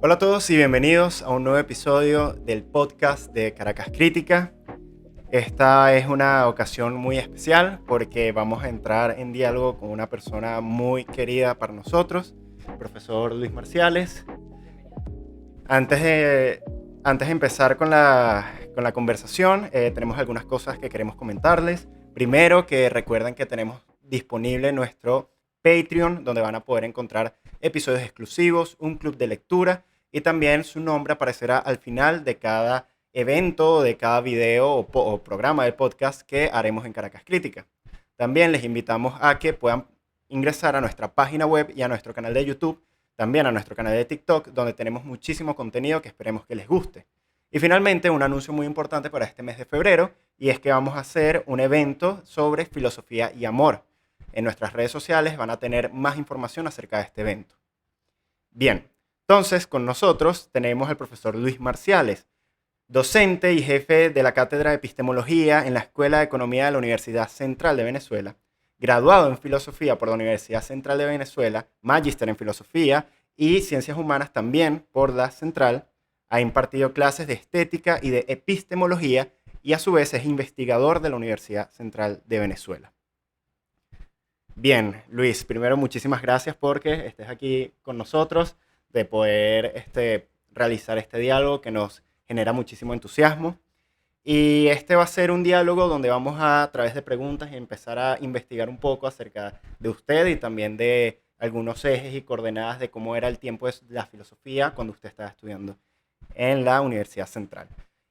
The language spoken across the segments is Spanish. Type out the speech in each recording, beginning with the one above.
Hola a todos y bienvenidos a un nuevo episodio del podcast de Caracas Crítica. Esta es una ocasión muy especial porque vamos a entrar en diálogo con una persona muy querida para nosotros, el profesor Luis Marciales. Antes de empezar con la conversación, tenemos algunas cosas que queremos comentarles. Primero, que recuerden que tenemos disponible nuestro Patreon, donde van a poder encontrar episodios exclusivos, un club de lectura y también su nombre aparecerá al final de cada evento, de cada video o programa de podcast que haremos en Caracas Crítica. También les invitamos a que puedan ingresar a nuestra página web y a nuestro canal de YouTube, también a nuestro canal de TikTok, donde tenemos muchísimo contenido que esperemos que les guste. Y finalmente, un anuncio muy importante para este mes de febrero, y es que vamos a hacer un evento sobre filosofía y amor. En nuestras redes sociales van a tener más información acerca de este evento. Bien, entonces con nosotros tenemos al profesor Luis Marciales, docente y jefe de la Cátedra de Epistemología en la Escuela de Economía de la Universidad Central de Venezuela, graduado en Filosofía por la Universidad Central de Venezuela, magíster en Filosofía y Ciencias Humanas también por la Central. Ha impartido clases de Estética y de Epistemología y a su vez es investigador de la Universidad Central de Venezuela. Bien, Luis, primero muchísimas gracias porque estés aquí con nosotros, de poder realizar este diálogo que nos genera muchísimo entusiasmo. Y este va a ser un diálogo donde vamos a través de preguntas, empezar a investigar un poco acerca de usted y también de algunos ejes y coordenadas de cómo era el tiempo de la filosofía cuando usted estaba estudiando en la Universidad Central.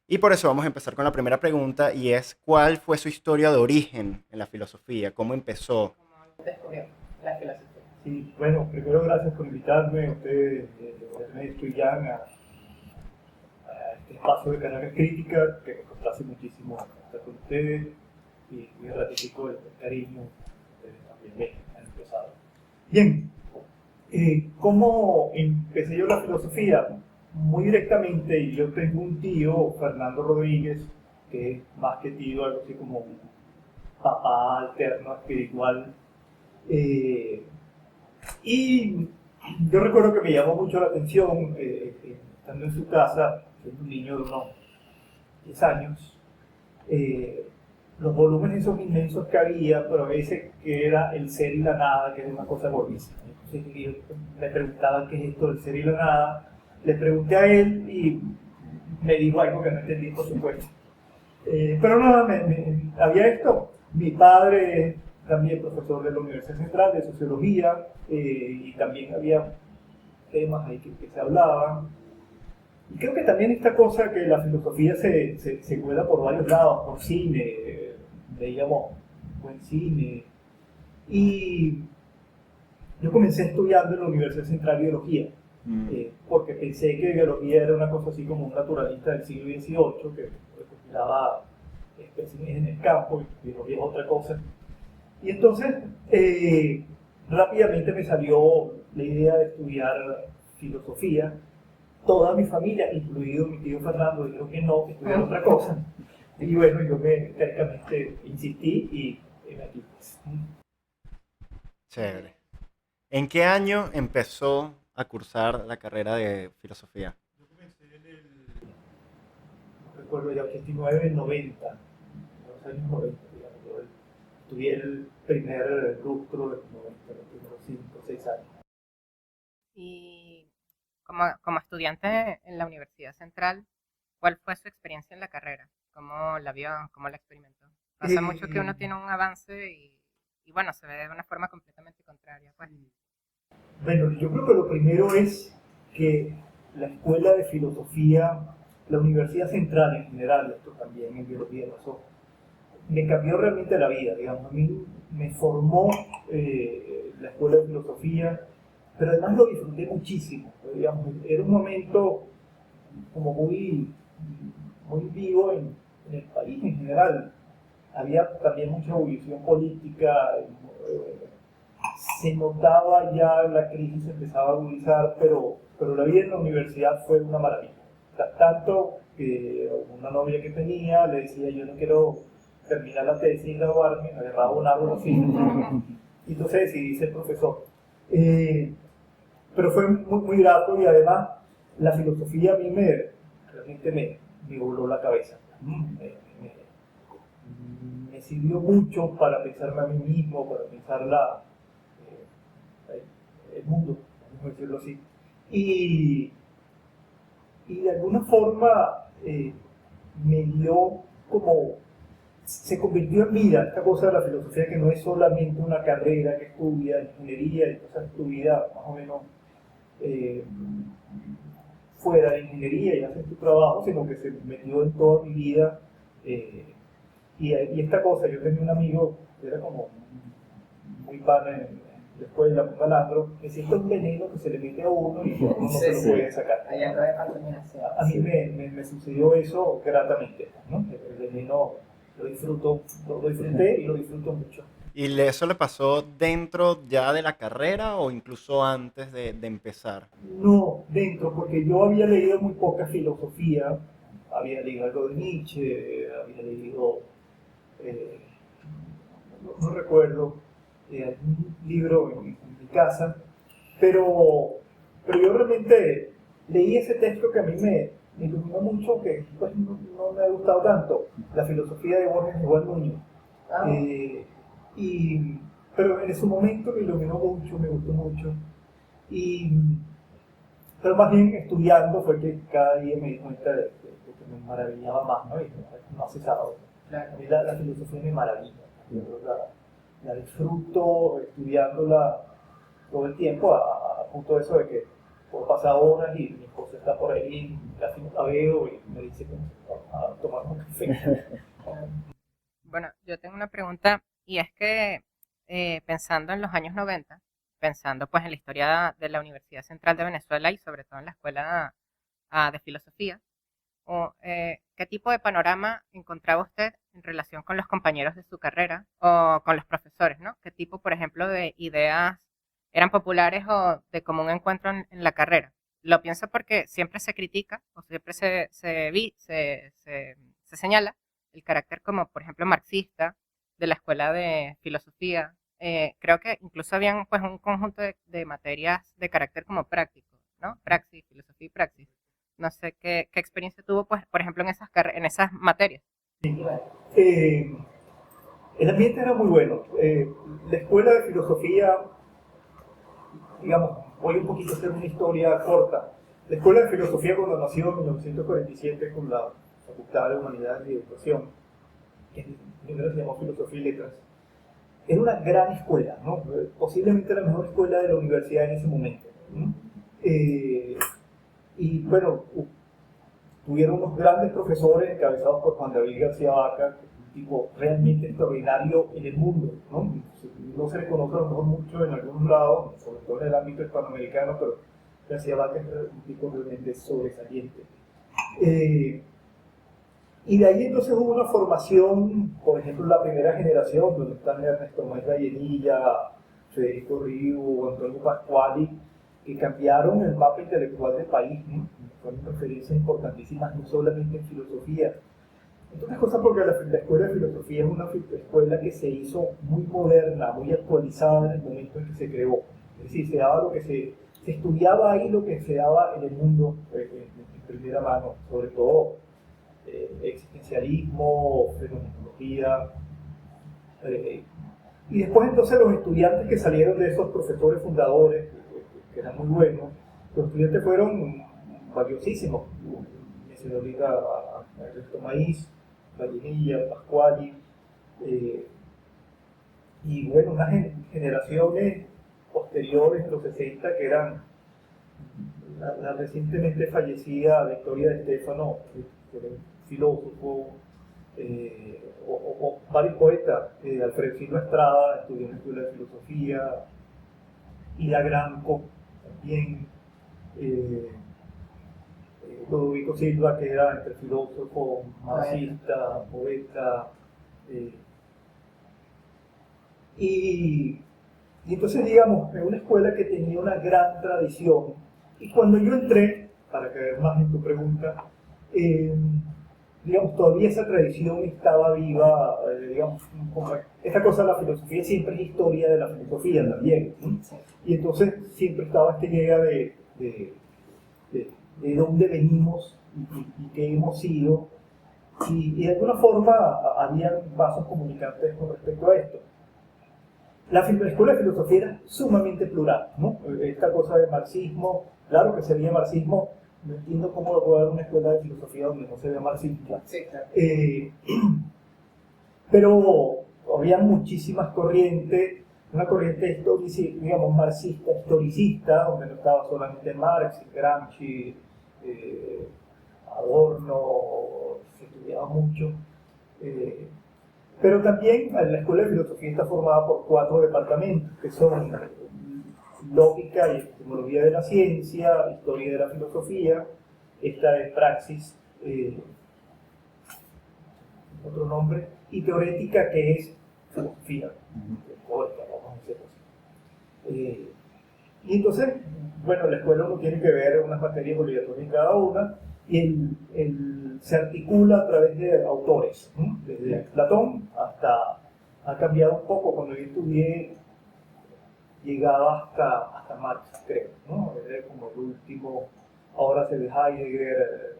Y por eso vamos a empezar con la primera pregunta y es, ¿cuál fue su historia de origen en la filosofía? ¿Cómo empezó? ¿Cómo descubrió la filosofía? Sí, bueno, primero gracias por invitarme a ustedes, Ernesto y Jan, a este espacio de Caracas Crítica, que me complace muchísimo estar con ustedes y ratifico el cariño que ustedes también me han empezado. Bien, ¿cómo empecé yo la filosofía? Muy directamente, y yo tengo un tío, Fernando Rodríguez, que es más que tío, algo así como un papá alterno espiritual. Y yo recuerdo que me llamó mucho la atención, estando en su casa, siendo un niño de unos 10 años, los volúmenes esos inmensos que había, pero a veces que era el ser y la nada, que era una cosa gordísima. Entonces yo me preguntaba qué es esto del ser y la nada, le pregunté a él y me dijo algo que no entendí, por supuesto. Pero nada, había esto. Mi padre también profesor de la Universidad Central de Sociología, y también había temas ahí que se hablaban. Y creo que también esta cosa que la filosofía se cuela por varios lados, por cine, veíamos buen cine. Y yo comencé estudiando en la Universidad Central Biología, porque pensé que biología era una cosa así como un naturalista del siglo XVIII, que recopilaba especímenes en el campo, y biología es otra cosa. Y entonces, rápidamente me salió la idea de estudiar filosofía. Toda mi familia, incluido mi tío Fernando, dijo que no, que estudiar otra cosa. Y bueno, yo tercamente insistí y me aquí. Chévere. ¿En qué año empezó a cursar la carrera de filosofía? Yo comencé recuerdo ya, 89, 90, los años 90, digamos. Yo estudié el primer lustro de los 90, los primeros 5 o 6 años. Y como estudiante en la Universidad Central, ¿cuál fue su experiencia en la carrera? ¿Cómo la vio? ¿Cómo la experimentó? Pasa mucho que uno tiene un avance y bueno, se ve de una forma completamente contraria. Pues. Bueno, yo creo que lo primero es que la escuela de filosofía, la Universidad Central en general, esto también en biología pasó, me cambió realmente la vida, digamos. A mí me formó la escuela de filosofía, pero además lo disfruté muchísimo, digamos. Era un momento como muy vivo en el país en general. Había también mucha ebullición política, se notaba ya la crisis, se empezaba a agudizar, pero la vida en la universidad fue una maravilla. Tanto que una novia que tenía le decía, yo no quiero terminar la tesis y graduarme, me agarraba un árbol así, y entonces decidí ser profesor. Pero fue muy grato y además la filosofía a mí realmente me voló la cabeza. Me sirvió mucho para pensarme a mí mismo, para pensar el mundo, vamos a decirlo así. Y de alguna forma me dio como, se convirtió en vida esta cosa de la filosofía, que no es solamente una carrera que estudia ingeniería, y entonces tu vida más o menos fuera de ingeniería y haces tu trabajo, sino que se metió en toda mi vida. Y esta cosa, yo tenía un amigo que era como muy pana en la escuela, muy malandro, que decía, esto es un veneno que se le mete a uno y uno no se lo puede sacar. A mí me sucedió eso gratamente, ¿no? El veneno lo disfruté y lo disfruto mucho. ¿Y eso le pasó dentro ya de la carrera o incluso antes de empezar? No, dentro, porque yo había leído muy poca filosofía, había leído algo de Nietzsche, había leído, no recuerdo, algún libro en mi casa, pero yo realmente leí ese texto que a mí me iluminó mucho, que pues, no me ha gustado tanto, la filosofía de Borges de Gualduño. Pero en ese momento me iluminó mucho, me gustó mucho. Pero más bien estudiando fue que cada día me di cuenta de que me maravillaba más, ¿no? Y no ha cesado. A mí la filosofía me maravilla. La disfruto estudiándola todo el tiempo, a punto de eso de que puedo pasar horas y mi esposa está por ahí, casi no la veo y me dice que vamos a tomar un café. Bueno, yo tengo una pregunta y es que pensando en los años 90, pensando pues en la historia de la Universidad Central de Venezuela y sobre todo en la Escuela de Filosofía, ¿qué tipo de panorama encontraba usted en relación con los compañeros de su carrera o con los profesores, ¿no? ¿Qué tipo, por ejemplo, de ideas eran populares o de común encuentro en la carrera? Lo pienso porque siempre se critica o siempre se señala el carácter como, por ejemplo, marxista de la Escuela de Filosofía. Creo que incluso habían pues un conjunto de materias de carácter como práctico, ¿no? Praxis, filosofía y praxis. No sé qué experiencia tuvo, pues, por ejemplo, en esas materias. El ambiente era muy bueno. La Escuela de Filosofía, digamos, voy un poquito a hacer una historia corta. La Escuela de Filosofía, cuando nació en 1947 con la Facultad de Humanidades y Educación, que primero se llamó Filosofía y Letras, era una gran escuela, ¿no? Posiblemente la mejor escuela de la universidad en ese momento, ¿no? Y bueno, tuvieron unos grandes profesores encabezados por Juan David García Vaca, un tipo realmente extraordinario en el mundo, ¿no? No se le conoce a lo mejor mucho en algunos lados, sobre todo en el ámbito hispanoamericano, pero García Vaca es un tipo realmente sobresaliente. Y de ahí entonces hubo una formación, por ejemplo, la primera generación, donde están Ernesto Maíz Vallenilla, Federico Riu, Antonio Pascuali, que cambiaron el mapa intelectual del país, ¿no? Fueron referencias importantísimas, no solamente en filosofía. Entonces, cosas porque la Escuela de Filosofía es una escuela que se hizo muy moderna, muy actualizada en el momento en que se creó. Es decir, se daba se estudiaba ahí lo que se daba en el mundo en primera mano, sobre todo existencialismo, fenomenología. Y después entonces los estudiantes que salieron de esos profesores fundadores, que eran muy buenos, los estudiantes fueron valiosísimos. Mencioné ahorita a Ernesto Maíz, Vallenilla, Pascuali, y bueno, unas generaciones posteriores, en los 60, que eran la recientemente fallecida Victoria de Stefano, que era un filósofo, o varios poetas, Alfredino Estrada, estudió en la Escuela de Filosofía, Ida Granco también, Ludovico Silva, que era entre filósofo, marxista, poeta, y entonces, digamos, es una escuela que tenía una gran tradición. Y cuando yo entré, para caer más en tu pregunta, digamos, todavía esa tradición estaba viva, digamos, esta cosa de la filosofía siempre es historia de la filosofía también, ¿sí? Y entonces siempre estaba esta idea de de dónde venimos y qué hemos sido, y de alguna forma había vasos comunicantes con respecto a esto. La escuela de filosofía era sumamente plural, ¿no? Esta cosa de marxismo, claro que se veía marxismo, no entiendo cómo puede haber una escuela de filosofía donde no se vea marxismo. Sí, claro. Pero había muchísimas corrientes, una corriente digamos, marxista, historicista, donde no estaba solamente Marx, Gramsci, Adorno, se estudiaba mucho. Pero también la Escuela de Filosofía está formada por 4 departamentos, que son Lógica y Epistemología de la Ciencia, Historia de la Filosofía, esta es Praxis, otro nombre, y Teorética, que es Filosofía, vamos a decirlo así. Y entonces, bueno, la escuela uno tiene que ver unas materias obligatorias en cada una, y se articula a través de autores, ¿no? Desde Platón hasta, ha cambiado un poco, cuando yo estudié llegaba hasta Marx, creo, ¿no? Era como el último, ahora se ve Heidegger.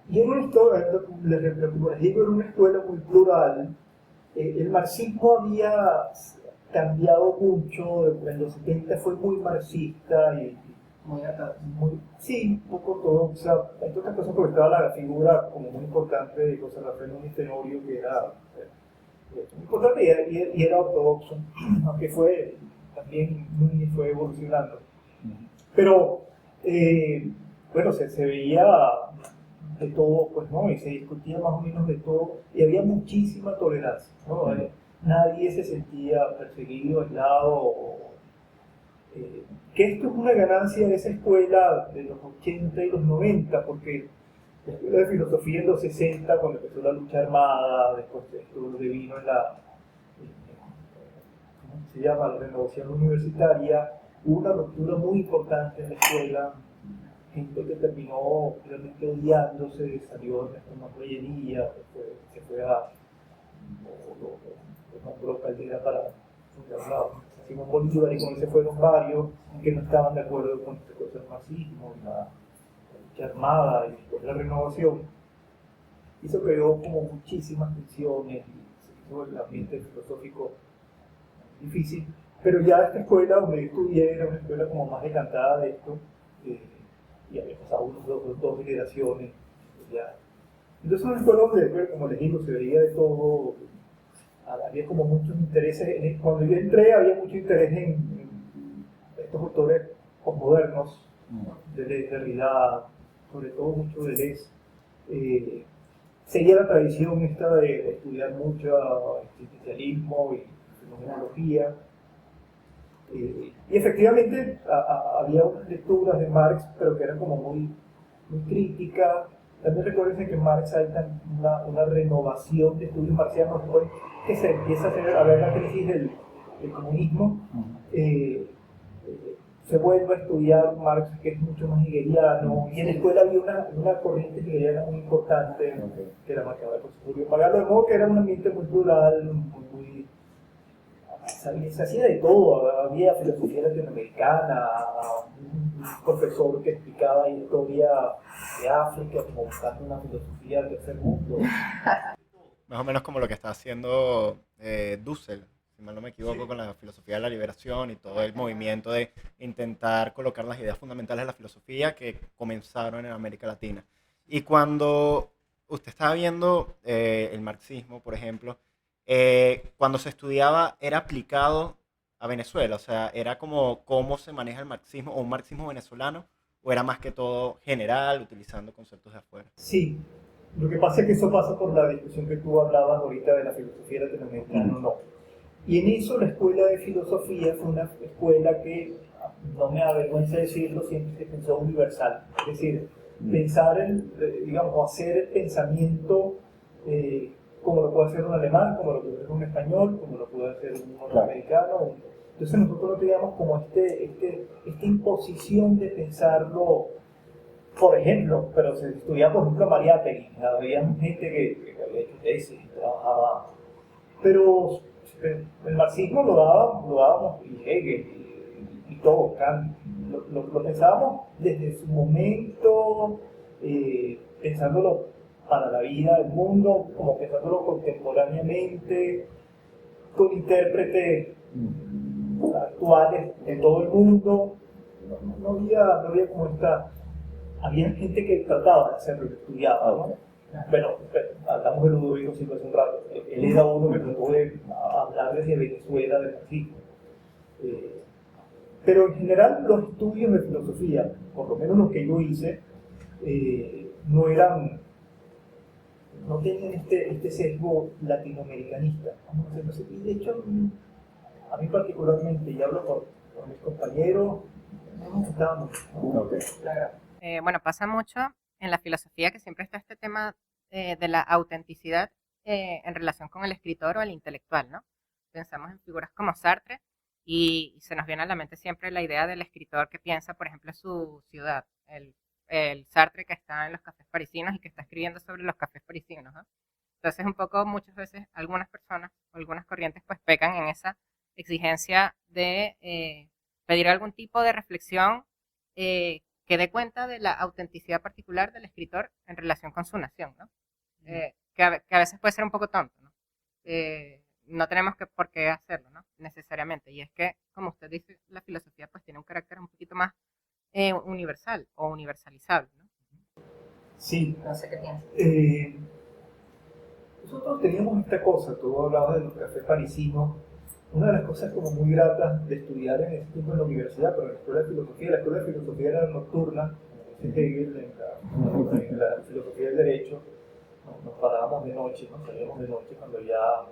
Y en esto, les digo, era una escuela muy plural. El marxismo había cambiado mucho, en los 70 fue muy marxista y sí, un poco ortodoxa, entre otras cosas porque estaba la figura como muy importante de José Rafael Núñez Tenorio, que era muy importante y era ortodoxo, aunque también Núñez fue evolucionando. Pero, bueno, se veía de todo, pues, ¿no? Y se discutía más o menos de todo, y había muchísima tolerancia, ¿no? Nadie se sentía perseguido, aislado, que esto es una ganancia de esa escuela de los 80 y los 90, porque la escuela de filosofía en los 60, cuando empezó la lucha armada, después de esto devino en ¿cómo se llama?, la renovación universitaria, hubo una ruptura muy importante en la escuela, gente que terminó realmente odiándose, salió Ernesto Matroyería, se fue a nombró Caldera para Simón Bolívar, y con él se fueron varios que no estaban de acuerdo con este cosa del marxismo, la lucha armada y después la renovación. Y eso creó como muchísimas tensiones y se hizo el ambiente filosófico difícil. Pero ya esta escuela donde yo estudié era una escuela como más decantada de esto, y había pasado dos generaciones ya. Entonces una escuela donde, como les digo, se veía de todo, había como muchos intereses. Cuando yo entré había mucho interés en estos autores postmodernos, Deleuze, Derrida, sobre todo mucho Deleuze. Seguía la tradición esta de estudiar mucho existencialismo y fenomenología. Y efectivamente había unas lecturas de Marx, pero que eran como muy críticas. También recuerden que en Marx hay una renovación de estudios marxianos después que se empieza a ver la crisis del comunismo. Se vuelve a estudiar Marx, que es mucho más hegeliano, y en la escuela había una corriente hegeliana muy importante, que era marcada por Julio Pagano, de modo que era un ambiente muy plural, muy se hacía de todo. Había filosofía latinoamericana, un profesor que explicaba historia de África como buscando una filosofía del tercer mundo. Más o menos como lo que está haciendo Dussel, si mal no me equivoco, Sí. con la filosofía de la liberación y todo el movimiento de intentar colocar las ideas fundamentales de la filosofía que comenzaron en América Latina. Y cuando usted estaba viendo el marxismo, por ejemplo, cuando se estudiaba, ¿era aplicado a Venezuela? O sea, ¿era como cómo se maneja el marxismo o un marxismo venezolano? ¿O era más que todo general, utilizando conceptos de afuera? Sí, lo que pasa es que eso pasa por la discusión que tú hablabas ahorita de la filosofía latinoamericana o no. Y en eso la escuela de filosofía fue una escuela que, no me avergüenza decirlo, siempre se pensó universal. Es decir, pensar digamos, hacer el pensamiento como lo puede hacer un alemán, como lo puede hacer un español, como lo puede hacer un norteamericano. Entonces nosotros no teníamos como esta imposición de pensarlo, por ejemplo, pero se estudiaba, por ejemplo, a Mariátegui. Había gente que había hecho tesis, trabajaba. Pero el marxismo lo dábamos, y Hegel, y todo, Kant, lo pensábamos desde su momento, pensándolo para la vida del mundo, como pensándolo contemporáneamente, con intérpretes actuales de todo el mundo. No había como esta... Había gente que trataba de hacerlo, que estudiaba, ¿no? Bueno, hablamos de Ludovico Silva hace un rato. Él era uno que trató de hablar desde Venezuela del marxismo. Pero en general los estudios de filosofía, por lo menos los que yo hice, no tenían este sesgo latinoamericanista. Y de hecho, a mí particularmente, y hablo con mis compañeros, no me gustaba mucho. Okay. Bueno, pasa mucho en la filosofía que siempre está este tema de la autenticidad en relación con el escritor o el intelectual, ¿no? Pensamos en figuras como Sartre y se nos viene a la mente siempre la idea del escritor que piensa, por ejemplo, en su ciudad, el Sartre que está en los cafés parisinos y que está escribiendo sobre los cafés parisinos, ¿no? Entonces, un poco, muchas veces, algunas personas o algunas corrientes pues pecan en esa exigencia de pedir algún tipo de reflexión que dé cuenta de la autenticidad particular del escritor en relación con su nación, ¿no? Que a veces puede ser un poco tonto, ¿no? No tenemos por qué hacerlo, ¿no? Necesariamente. Y es que, como usted dice, la filosofía pues tiene un carácter un poquito más universal o universalizable, ¿no? Sí. No sé qué piensa. Nosotros teníamos esta cosa, tú hablabas de los cafés parisinos. Una de las cosas como muy gratas de estudiar en ese tiempo en la universidad, pero en la escuela de filosofía era nocturna, como dice Hegel, en la filosofía del derecho, nos parábamos de noche, nos salíamos de noche cuando ya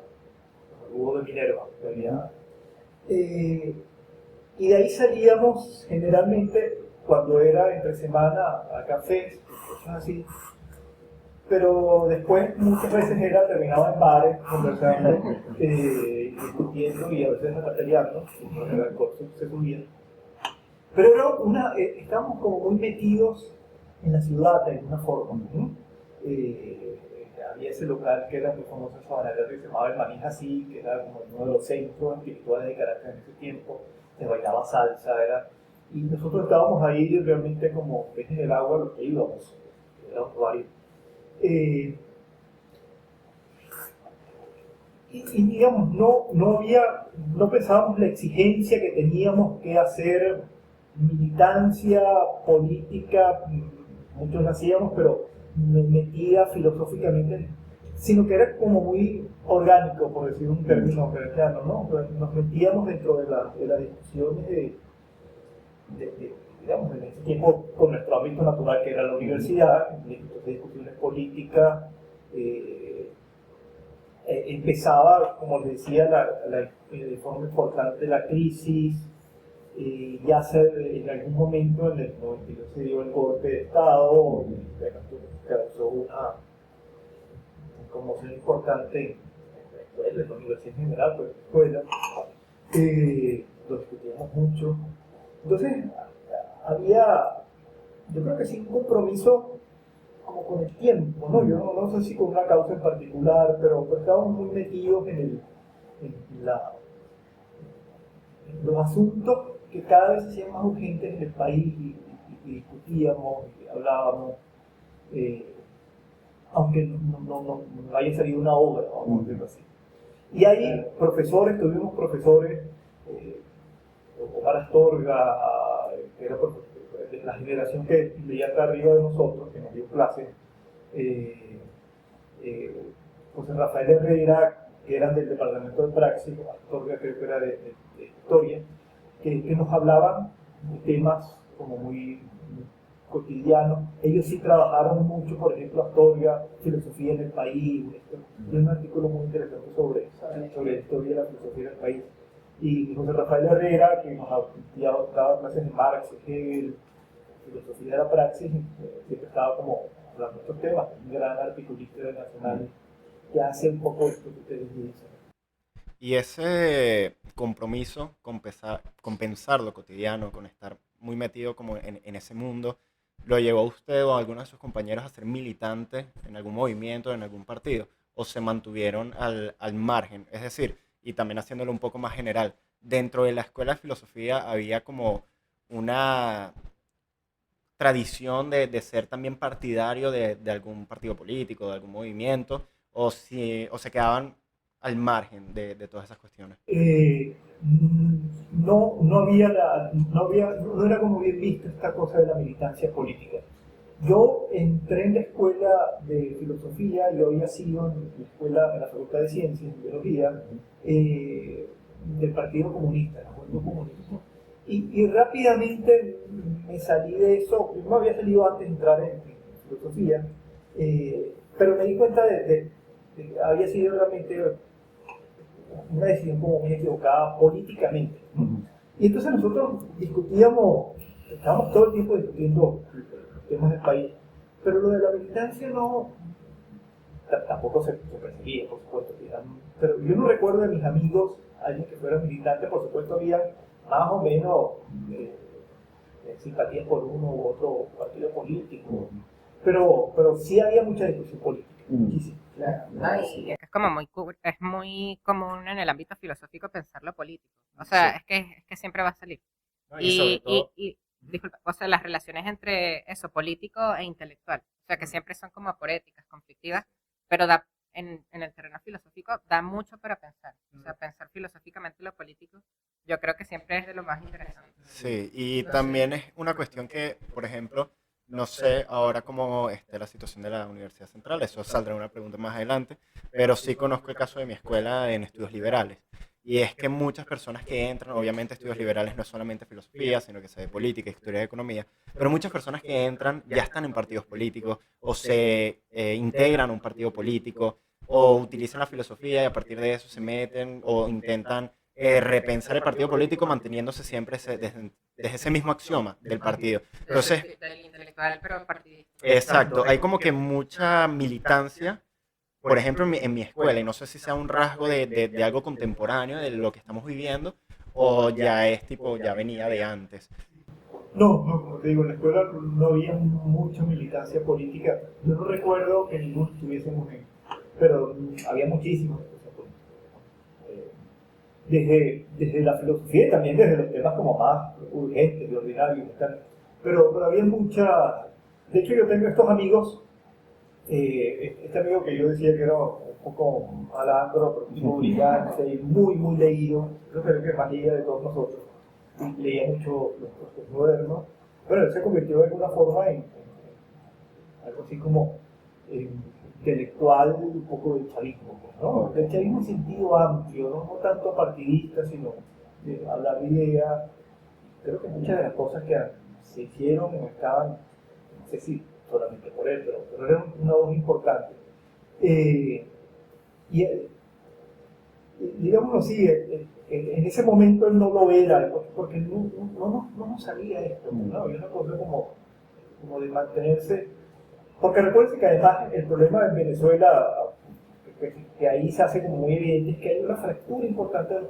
hubo de Minerva, y de ahí salíamos generalmente cuando era entre semana a cafés, cosas así. Pero después muchas veces terminaba en bares, conversando, discutiendo y a veces hasta peleando, el alcohol se subía. Pero era estábamos como muy metidos en la ciudad de alguna forma, ¿no? Había ese local que era muy famoso en Sabaneta, que se llamaba El Manija Así, que era como uno de los centros espirituales de Caracas en ese tiempo, se bailaba salsa, y nosotros estábamos ahí realmente como peces en el agua los que íbamos, éramos varios. Y digamos, no pensábamos la exigencia que teníamos que hacer militancia política, muchos la hacíamos, pero me metía filosóficamente, sino que era como muy orgánico, por decir un término gerciano, ¿no? Nos metíamos dentro de las discusiones digamos, en ese tiempo con nuestro ámbito natural que era la universidad, de discusiones políticas. Empezaba, como les decía, de forma importante la crisis. Ya en algún momento en el 92 se dio el golpe de Estado, causó una conmoción importante en la universidad en general, pero en la escuela. Lo discutíamos mucho. Entonces, había, yo creo que sí, un compromiso como con el tiempo, ¿no? Yo no sé si con una causa en particular, pero estábamos muy metidos en los asuntos que cada vez se hacían más urgentes en el país y discutíamos y hablábamos, aunque no haya salido una obra, vamos a decirlo así. Y hay tuvimos profesores, Omar Astorga, que era de la generación que veía acá arriba de nosotros, que nos dio clases, José Rafael Herrera, que eran del departamento de praxis, Astorga creo que era de historia, que nos hablaban de temas como muy cotidianos. Ellos sí trabajaron mucho, por ejemplo, Astorga, filosofía en el país, y un artículo muy interesante sobre la historia de la filosofía en el país. Y José Rafael Herrera, que nos daba clases de Marx, Hegel, filosofía de la praxis, siempre estaba como hablando de estos temas, un gran articulista internacional que hace un poco esto que ustedes dicen. Y ese compromiso con pensar lo cotidiano, con estar muy metido como en ese mundo, ¿lo llevó a usted o a alguno de sus compañeros a ser militante en algún movimiento, en algún partido? ¿O se mantuvieron al margen? Es decir, y también haciéndolo un poco más general, dentro de la escuela de filosofía había como una tradición de ser también partidario de algún partido político, de algún movimiento, o se quedaban al margen de todas esas cuestiones? No era como bien vista esta cosa de la militancia política. Yo entré en la escuela de filosofía, yo había sido en la escuela, en la Facultad de Ciencias, en Biología, del Partido Comunista, el Partido Comunista. Y rápidamente me salí de eso. Yo me había salido antes de entrar en filosofía, pero me di cuenta de que había sido realmente una decisión como muy equivocada políticamente. Y entonces nosotros estábamos todo el tiempo discutiendo los temas del país, pero lo de la militancia tampoco se perseguía, por supuesto. Pero yo no recuerdo de mis amigos alguien que fuera militante. Por supuesto había más o menos simpatías por uno u otro partido político, pero sí había mucha discusión política, muchísimo. Y es como es muy común en el ámbito filosófico pensar lo político. O sea, Sí. es que siempre va a salir. No, y sobre todo, Disculpa, o sea, las relaciones entre eso, político e intelectual. O sea, que siempre son como aporéticas, conflictivas, pero en el terreno filosófico da mucho para pensar. O sea, pensar filosóficamente lo político, yo creo que siempre es de lo más interesante. sí, y también es una cuestión que, por ejemplo, no sé ahora cómo esté la situación de la Universidad Central, eso saldrá una pregunta más adelante, pero sí conozco el caso de mi escuela en estudios liberales. Y es que muchas personas que entran, obviamente estudios liberales no es solamente filosofía, sino que se ve política, historia de economía, pero muchas personas que entran ya están en partidos políticos o se integran a un partido político o utilizan la filosofía y a partir de eso se meten o intentan repensar el partido político manteniéndose siempre desde ese mismo axioma del partido. Entonces, Del intelectual, pero partidista. exacto, hay como que mucha militancia, por ejemplo, en mi escuela, y no sé si sea un rasgo de algo contemporáneo, de lo que estamos viviendo, o ya es tipo, ya venía de antes. Como te digo, en la escuela no había mucha militancia política. Yo no recuerdo que ninguno estuviésemos en, pero había muchísima militancia política. Desde la filosofía y también desde los temas como más urgentes y ordinarios. Pero había mucha. De hecho, yo tengo estos amigos, este amigo que yo decía que era un poco malandro, pero un tipo brillante y muy, muy leído, creo que era el que más leía de todos nosotros. Y leía mucho los modernos. Bueno, él se convirtió de alguna forma en algo así como intelectual, un poco del chavismo, ¿no? Del chavismo en sentido amplio, no tanto partidista, sino de hablar de ideas. Creo que muchas de las cosas que se hicieron o estaban, no sé si solamente por él, pero era una voz importante. Y digámoslo así, en ese momento él no lo era, porque no nos salía esto, ¿no? Había una cosa como de mantenerse. Porque recuerden que además el problema en Venezuela, que ahí se hace como muy evidente, es que hay una fractura importante de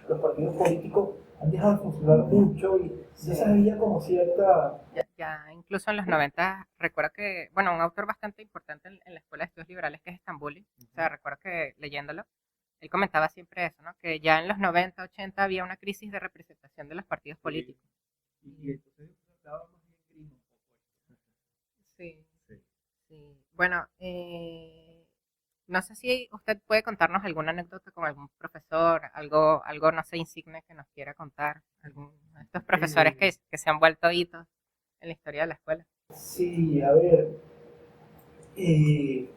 los partidos políticos. Han dejado de funcionar mucho y ya se había como cierta. Ya incluso en los 90, recuerdo que, bueno, un autor bastante importante en la Escuela de Estudios Liberales, que es Estambuli, o sea, recuerdo que leyéndolo, él comentaba siempre eso, ¿no? Que ya en los 90, 80 había una crisis de representación de los partidos políticos. Y entonces estaba más bien gris un poco. Sí, sí. Bueno, no sé si usted puede contarnos alguna anécdota con algún profesor, algo no sé, insigne que nos quiera contar, alguno de estos profesores que se han vuelto hitos en la historia de la escuela. Sí, a ver, hay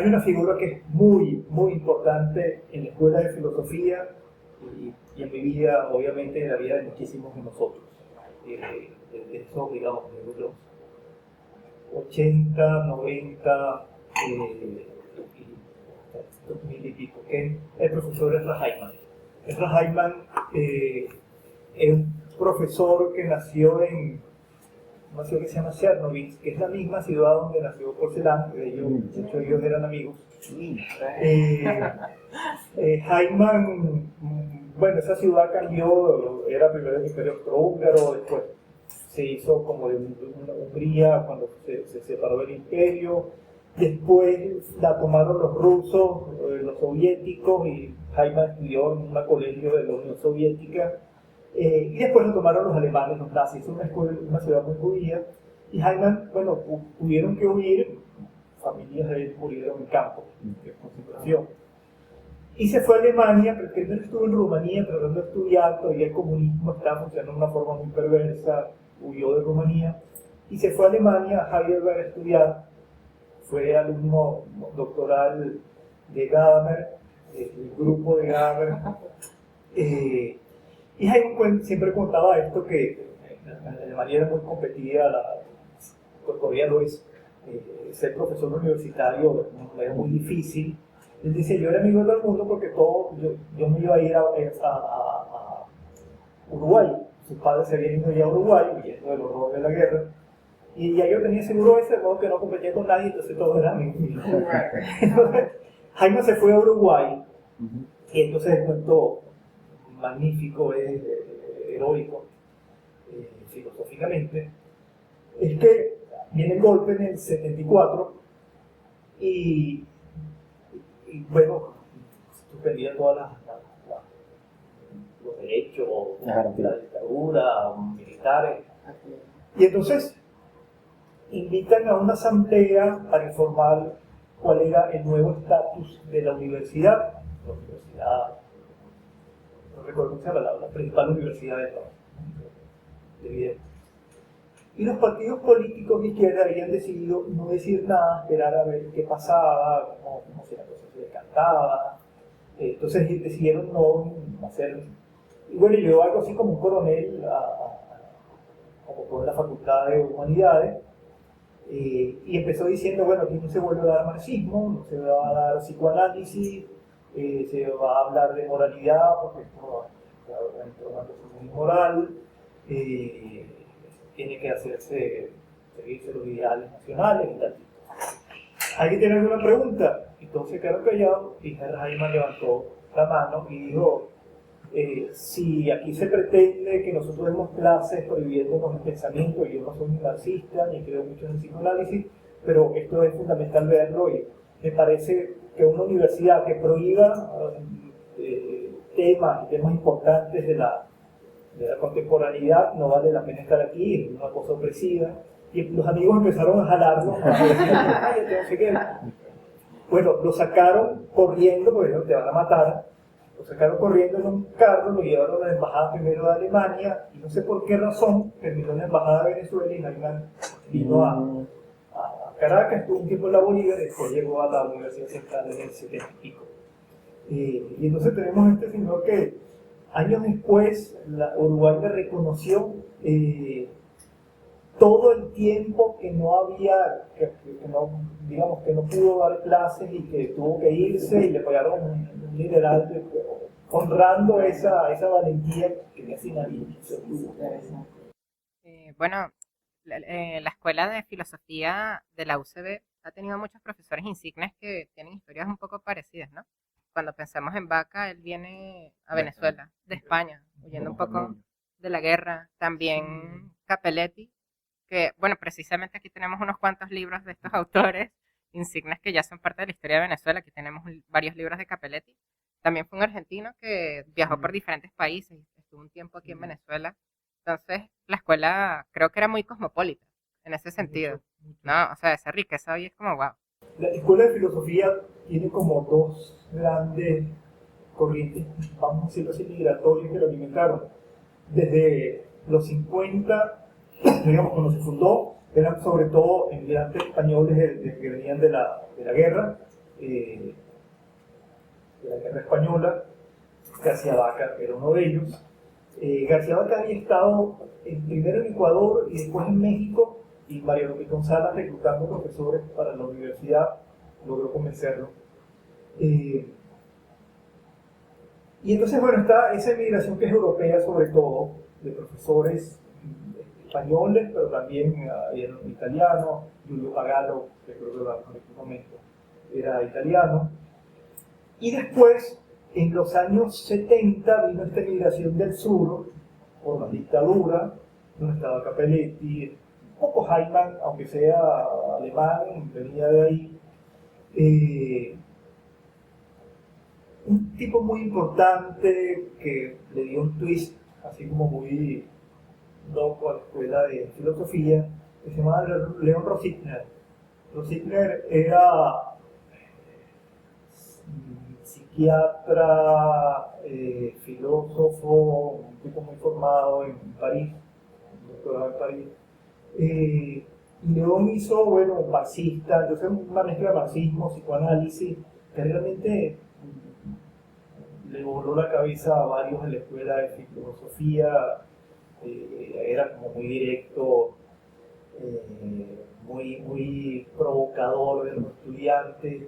una figura que es muy, muy importante en la escuela de filosofía y en mi vida, obviamente en la vida de muchísimos de nosotros. De esos, digamos, de los 80, 90, 2000 y pico, que es el profesor Ezra Hyman. Ezra Hyman es un profesor que nació en una ciudad que se llama Chernobyl, que es la misma ciudad donde nació Porcelán, de hecho ellos eran amigos. Hyman, bueno, esa ciudad cambió, era primero el Imperio Austrohúngaro, después se hizo como de una Hungría cuando se separó del imperio, después la tomaron los rusos, los soviéticos, y Hyman estudió en un colegio de la Unión Soviética. Y después lo tomaron los alemanes, los nazis. Es una ciudad muy judía. Y Heimann, bueno, tuvieron que huir, familias de él murieron en campos de concentración. Y se fue a Alemania, pero primero estuvo en Rumanía tratando de estudiar, todavía el comunismo estaba funcionando de una forma muy perversa, huyó de Rumanía, y se fue a Alemania, a Heidelberg, a estudiar. Fue alumno doctoral de Gadamer, el grupo de Gadamer. Y Heimann siempre contaba esto, que en Alemania era muy competida, todavía lo es, ser profesor universitario era muy difícil. Él dice, yo era amigo de todo el mundo porque yo me iba a ir a Uruguay. Sus padres se habían ido ya a Uruguay, huyendo del horror de la guerra. Y ya yo tenía seguro ese, de modo que no competía con nadie, entonces todos eran amigos. Jaime se fue a Uruguay, y entonces el cuento magnífico, es heroico, filosóficamente, es que viene el golpe en el 74 y bueno, suspendía todas los derechos, la dictadura, militares. Y entonces invitan a una asamblea para informar cuál era el nuevo estatus de la universidad. La universidad, no recuerdo cómo se llama, la principal universidad de Viena. Y los partidos políticos de izquierda habían decidido no decir nada, esperar a ver qué pasaba, cómo si la cosa se decantaba. Entonces decidieron no hacer. Y bueno, llegó algo así como un coronel como toda la Facultad de Humanidades, y empezó diciendo, bueno, aquí no se vuelve a dar marxismo, no se va a dar psicoanálisis, se va a hablar de moralidad, porque esto es una cosa muy moral. Tiene que seguirse los ideales nacionales y tal. ¿Alguien tiene alguna pregunta? Y todos se quedaron callados y Heimann levantó la mano y dijo, si aquí se pretende que nosotros demos clases prohibiéndonos el pensamiento, yo no soy ni marxista ni creo mucho en el psicoanálisis, pero esto es fundamental verlo, y me parece que una universidad que prohíba temas importantes de la contemporaneidad, no vale la pena estar aquí, es una cosa opresiva. Y los amigos empezaron a jalarlo, bueno, lo sacaron corriendo, porque te van a matar. Lo sacaron corriendo en un carro, lo llevaron a la embajada primero de Alemania, y no sé por qué razón terminó en la embajada de Venezuela, y Heimann vino a Caracas, estuvo un tiempo en la Bolívar, y después llegó a la Universidad Central en el 70 y pico. Y entonces tenemos este señor que años después Uruguay le reconoció todo el tiempo que no había, que no pudo dar clases y que tuvo que irse, y le pagaron un dineral honrando esa valentía que casi nadie tuvo. Bueno, la Escuela de Filosofía de la UCB ha tenido muchos profesores insignes que tienen historias un poco parecidas, ¿no? Cuando pensamos en Vaca, él viene a Venezuela, de España, huyendo un poco de la guerra. También Capelletti, que, bueno, precisamente aquí tenemos unos cuantos libros de estos autores insignes que ya son parte de la historia de Venezuela. Aquí tenemos varios libros de Capelletti. También fue un argentino que viajó por diferentes países, estuvo un tiempo aquí en Venezuela. Entonces, la escuela creo que era muy cosmopolita en ese sentido, ¿no? O sea, esa riqueza hoy es como wow. La escuela de filosofía tiene como dos grandes corrientes, vamos a decirlo así, migratorias, que lo alimentaron. Desde los 50, digamos, cuando se fundó, eran sobre todo emigrantes españoles que venían de la guerra, española. García Vaca era uno de ellos. García Vaca había estado primero en Ecuador y después en México, y María López González, reclutando profesores para la universidad, logró convencerlo. Y entonces, bueno, está esa emigración que es europea, sobre todo, de profesores españoles, pero también había un italiano, Giulio Pagano, que creo que en este momento era italiano. Y después, en los años 70, vino esta emigración del sur, por la dictadura, donde estaba Capelletti, un poco Heimann, aunque sea alemán, venía de ahí. Un tipo muy importante que le dio un twist así como muy loco a la escuela de filosofía, que se llamaba León Rositner. Rositner era psiquiatra, filósofo, un tipo muy formado en París, un doctorado en París. Y León hizo, bueno, marxista, entonces una mezcla de marxismo, psicoanálisis, que realmente le voló la cabeza a varios en la escuela de filosofía. Era como muy directo, muy provocador de los estudiantes.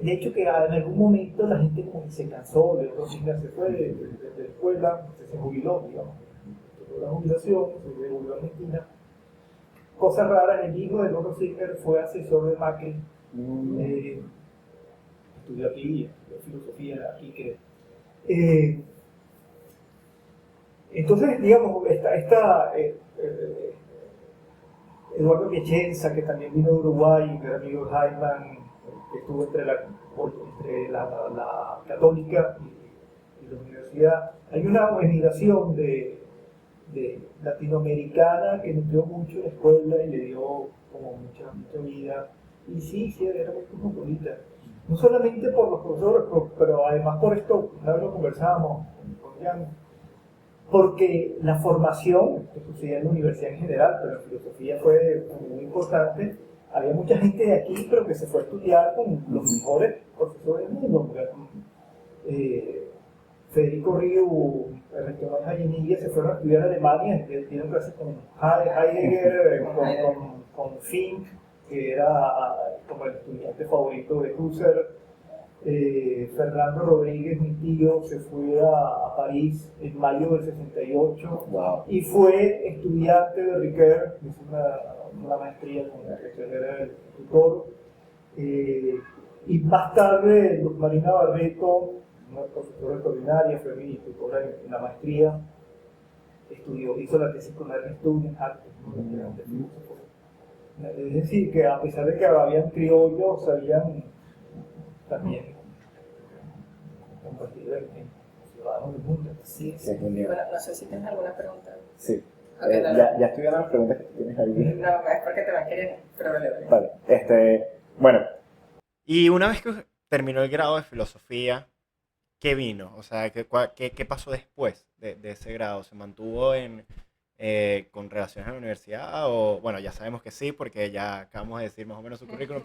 De hecho, que en algún momento la gente como que se cansó, de se fue de la escuela, se jubiló, digamos, tuvo la jubilación, se devolvió a Argentina. Cosas raras, el hijo de Loro Singer fue asesor de Macri, estudió aquí, estudió filosofía aquí, creo. Entonces, digamos, Eduardo Piacenza, que también vino de Uruguay, que era amigo de Hyman, que estuvo entre la católica y la universidad. Hay una emigración de latinoamericana que nutrió mucho la escuela y le dio como mucha vida. Y sí, era muy bonita. No solamente por los profesores, pero además por esto, una vez lo conversábamos con Jan, porque la formación, que sucedía en la universidad en general, pero en filosofía fue muy importante, había mucha gente de aquí, pero que se fue a estudiar con los mejores profesores del mundo. Federico Riu, Ernesto Jallenilla se fueron a estudiar a Alemania, tienen clases con Heidegger, con Fink, que era como el estudiante favorito de Husserl. Fernando Rodríguez, mi tío, se fue a París en mayo del 68. Wow. Y fue estudiante de Ricoeur, que hizo una maestría con la que era el tutor. Y más tarde, Luz Marina Barreto, una profesora extraordinaria, fue mi tutora en la maestría, hizo la tesis con Ernest Tugendhat, es decir, que a pesar de que habían criollos, habían también compartido en ciudadanos del mundo. Sí. Bueno, no sé si tienes alguna pregunta. Sí. Okay, ya estoy viendo las preguntas que tienes ahí. No, es porque te van a querer, pero Vale. Bueno. Y una vez que terminó el grado de filosofía, ¿qué vino? O sea, ¿qué pasó después de ese grado? ¿Se mantuvo con relaciones a la universidad? O, bueno, ya sabemos que sí, porque ya acabamos de decir más o menos su currículum,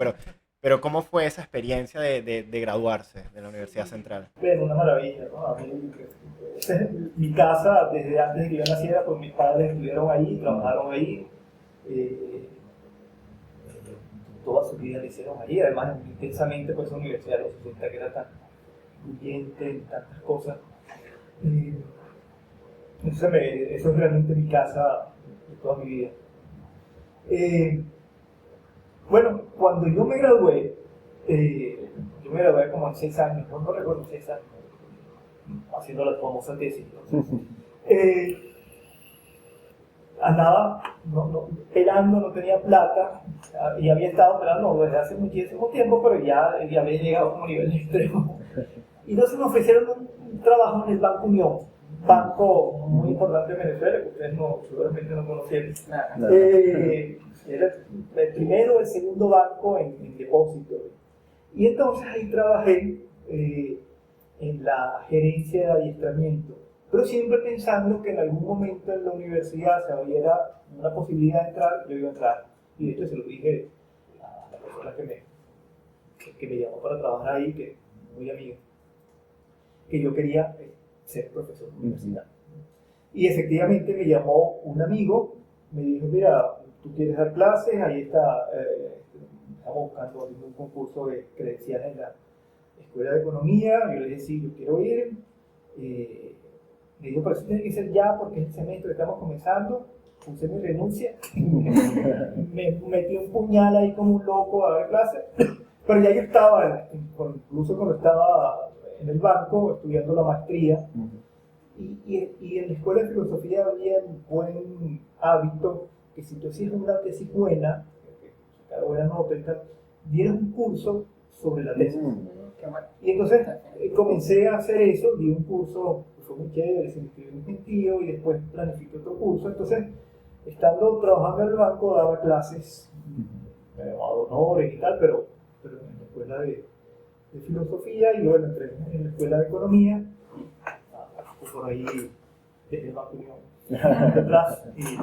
pero ¿cómo fue esa experiencia de graduarse de la Universidad Central? Bueno, una maravilla, ¿no? A mí, mi casa, desde antes de que yo naciera, pues mis padres estuvieron ahí, trabajaron ahí. Toda su vida la hicieron allí, además intensamente pues esa universidad de los 60 que era tan incluyente en tantas cosas. Entonces eso es realmente mi casa de toda mi vida. Bueno, cuando yo me gradué como en 6 años, no recuerdo 6 años, haciendo la famosa tesis, ¿no? Andaba pelando, no tenía plata, y había estado pelando desde hace muchísimo tiempo, pero ya había llegado como nivel extremo. Y entonces me ofrecieron un trabajo en el Banco Unión, un banco muy importante en Venezuela, que ustedes seguramente no conocían. Era el primero o el segundo banco en depósito. Y entonces ahí trabajé en la gerencia de adiestramiento, pero siempre pensando que en algún momento en la universidad se abriera una posibilidad de entrar, yo iba a entrar. Y de hecho se lo dije a la persona que me llamó para trabajar ahí, que es muy amiga, que yo quería ser profesor de universidad. Y efectivamente me llamó un amigo, me dijo, mira, tú quieres dar clases, ahí estamos buscando un concurso de credenciales en la Escuela de Economía. Yo le dije, sí, yo quiero ir. Me dijo, pero eso tiene que ser ya porque es el semestre, estamos comenzando. Puse mi renuncia, me metí un puñal ahí como un loco a dar clases, pero ya yo estaba, incluso cuando estaba en el banco estudiando la maestría, y en la escuela de filosofía había un buen hábito que si tú hacías una tesis buena, cada buena nota y tal, dieras un curso sobre la tesis. Y entonces comencé a hacer eso, di un curso, fue muy chévere, se me inscribió un gentío y después planifiqué otro curso. Entonces, estando trabajando en el banco, daba clases ad honores y tal, pero en la escuela de filosofía, y bueno, entré en la escuela de economía, y por ahí desde el banco detrás, y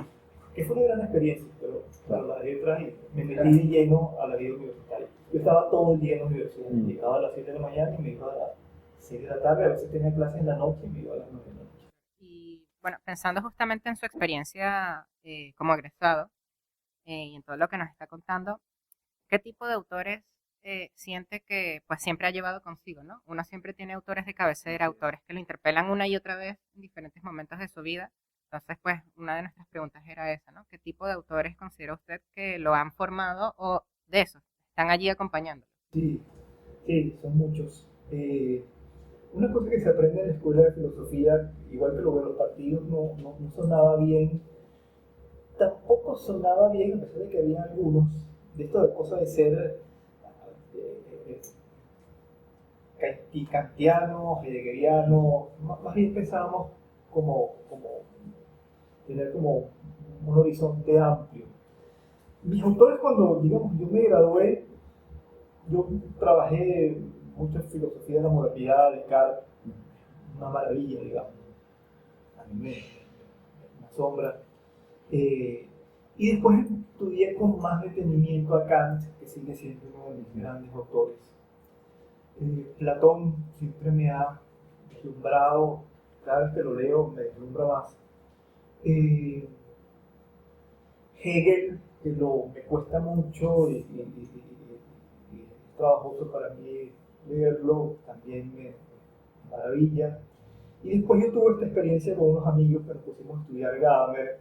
que fue una gran experiencia, pero la dejé atrás y me metí de lleno a la vida universitaria. Yo estaba todo el día en la universidad, llegaba a las 7 de la mañana y me iba a las 6 de la tarde, a veces tenía clases en la noche y me iba a las 9 de la noche. Y bueno, pensando justamente en su experiencia como egresado y en todo lo que nos está contando, ¿qué tipo de autores siente que pues siempre ha llevado consigo, ¿no? Uno siempre tiene autores de cabecera, autores que lo interpelan una y otra vez en diferentes momentos de su vida. Entonces, pues, una de nuestras preguntas era esa, ¿no? ¿Qué tipo de autores considera usted que lo han formado o de esos están allí acompañándolo? Sí, son muchos. Una cosa que se aprende en la escuela de filosofía, igual que lo de los partidos, no sonaba bien. Tampoco sonaba bien, a pesar de que había algunos, de esto de cosas de ser kantianos, heideggerianos, más bien pensábamos como tener como un horizonte amplio. Mis autores, cuando, digamos, yo me gradué, yo trabajé mucho en filosofía de la modernidad, Descartes, una maravilla, digamos. A mí me asombra. Y después estudié con más detenimiento a Kant, que sigue siendo uno de mis grandes autores. Platón siempre me ha deslumbrado, cada vez que lo leo me deslumbra más. Hegel, que me cuesta mucho y es trabajoso para mí leerlo, también me maravilla. Y después yo tuve esta experiencia con unos amigos que nos pusimos a estudiar Gadamer,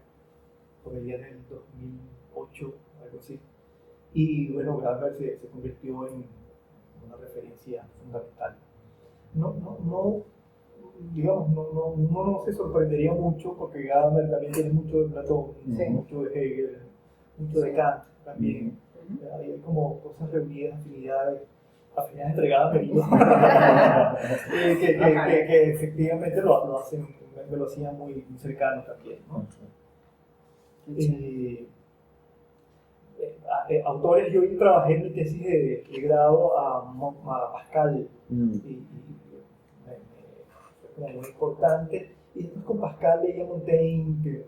por allá en el 2008, algo así. Y bueno, Gadamer se convirtió en una referencia fundamental. Digamos, uno no se sorprendería mucho porque Gadamer también tiene mucho de Platón, mucho de Hegel, mucho de Kant también. Hay como cosas reunidas, afinidades entre Gadamer y yo, que efectivamente lo hacen, me lo hacían muy cercano también, ¿no? Autores, yo trabajé en mi tesis de grado a Pascal, y fue como muy importante. Y después con Pascal leía Montaigne, que es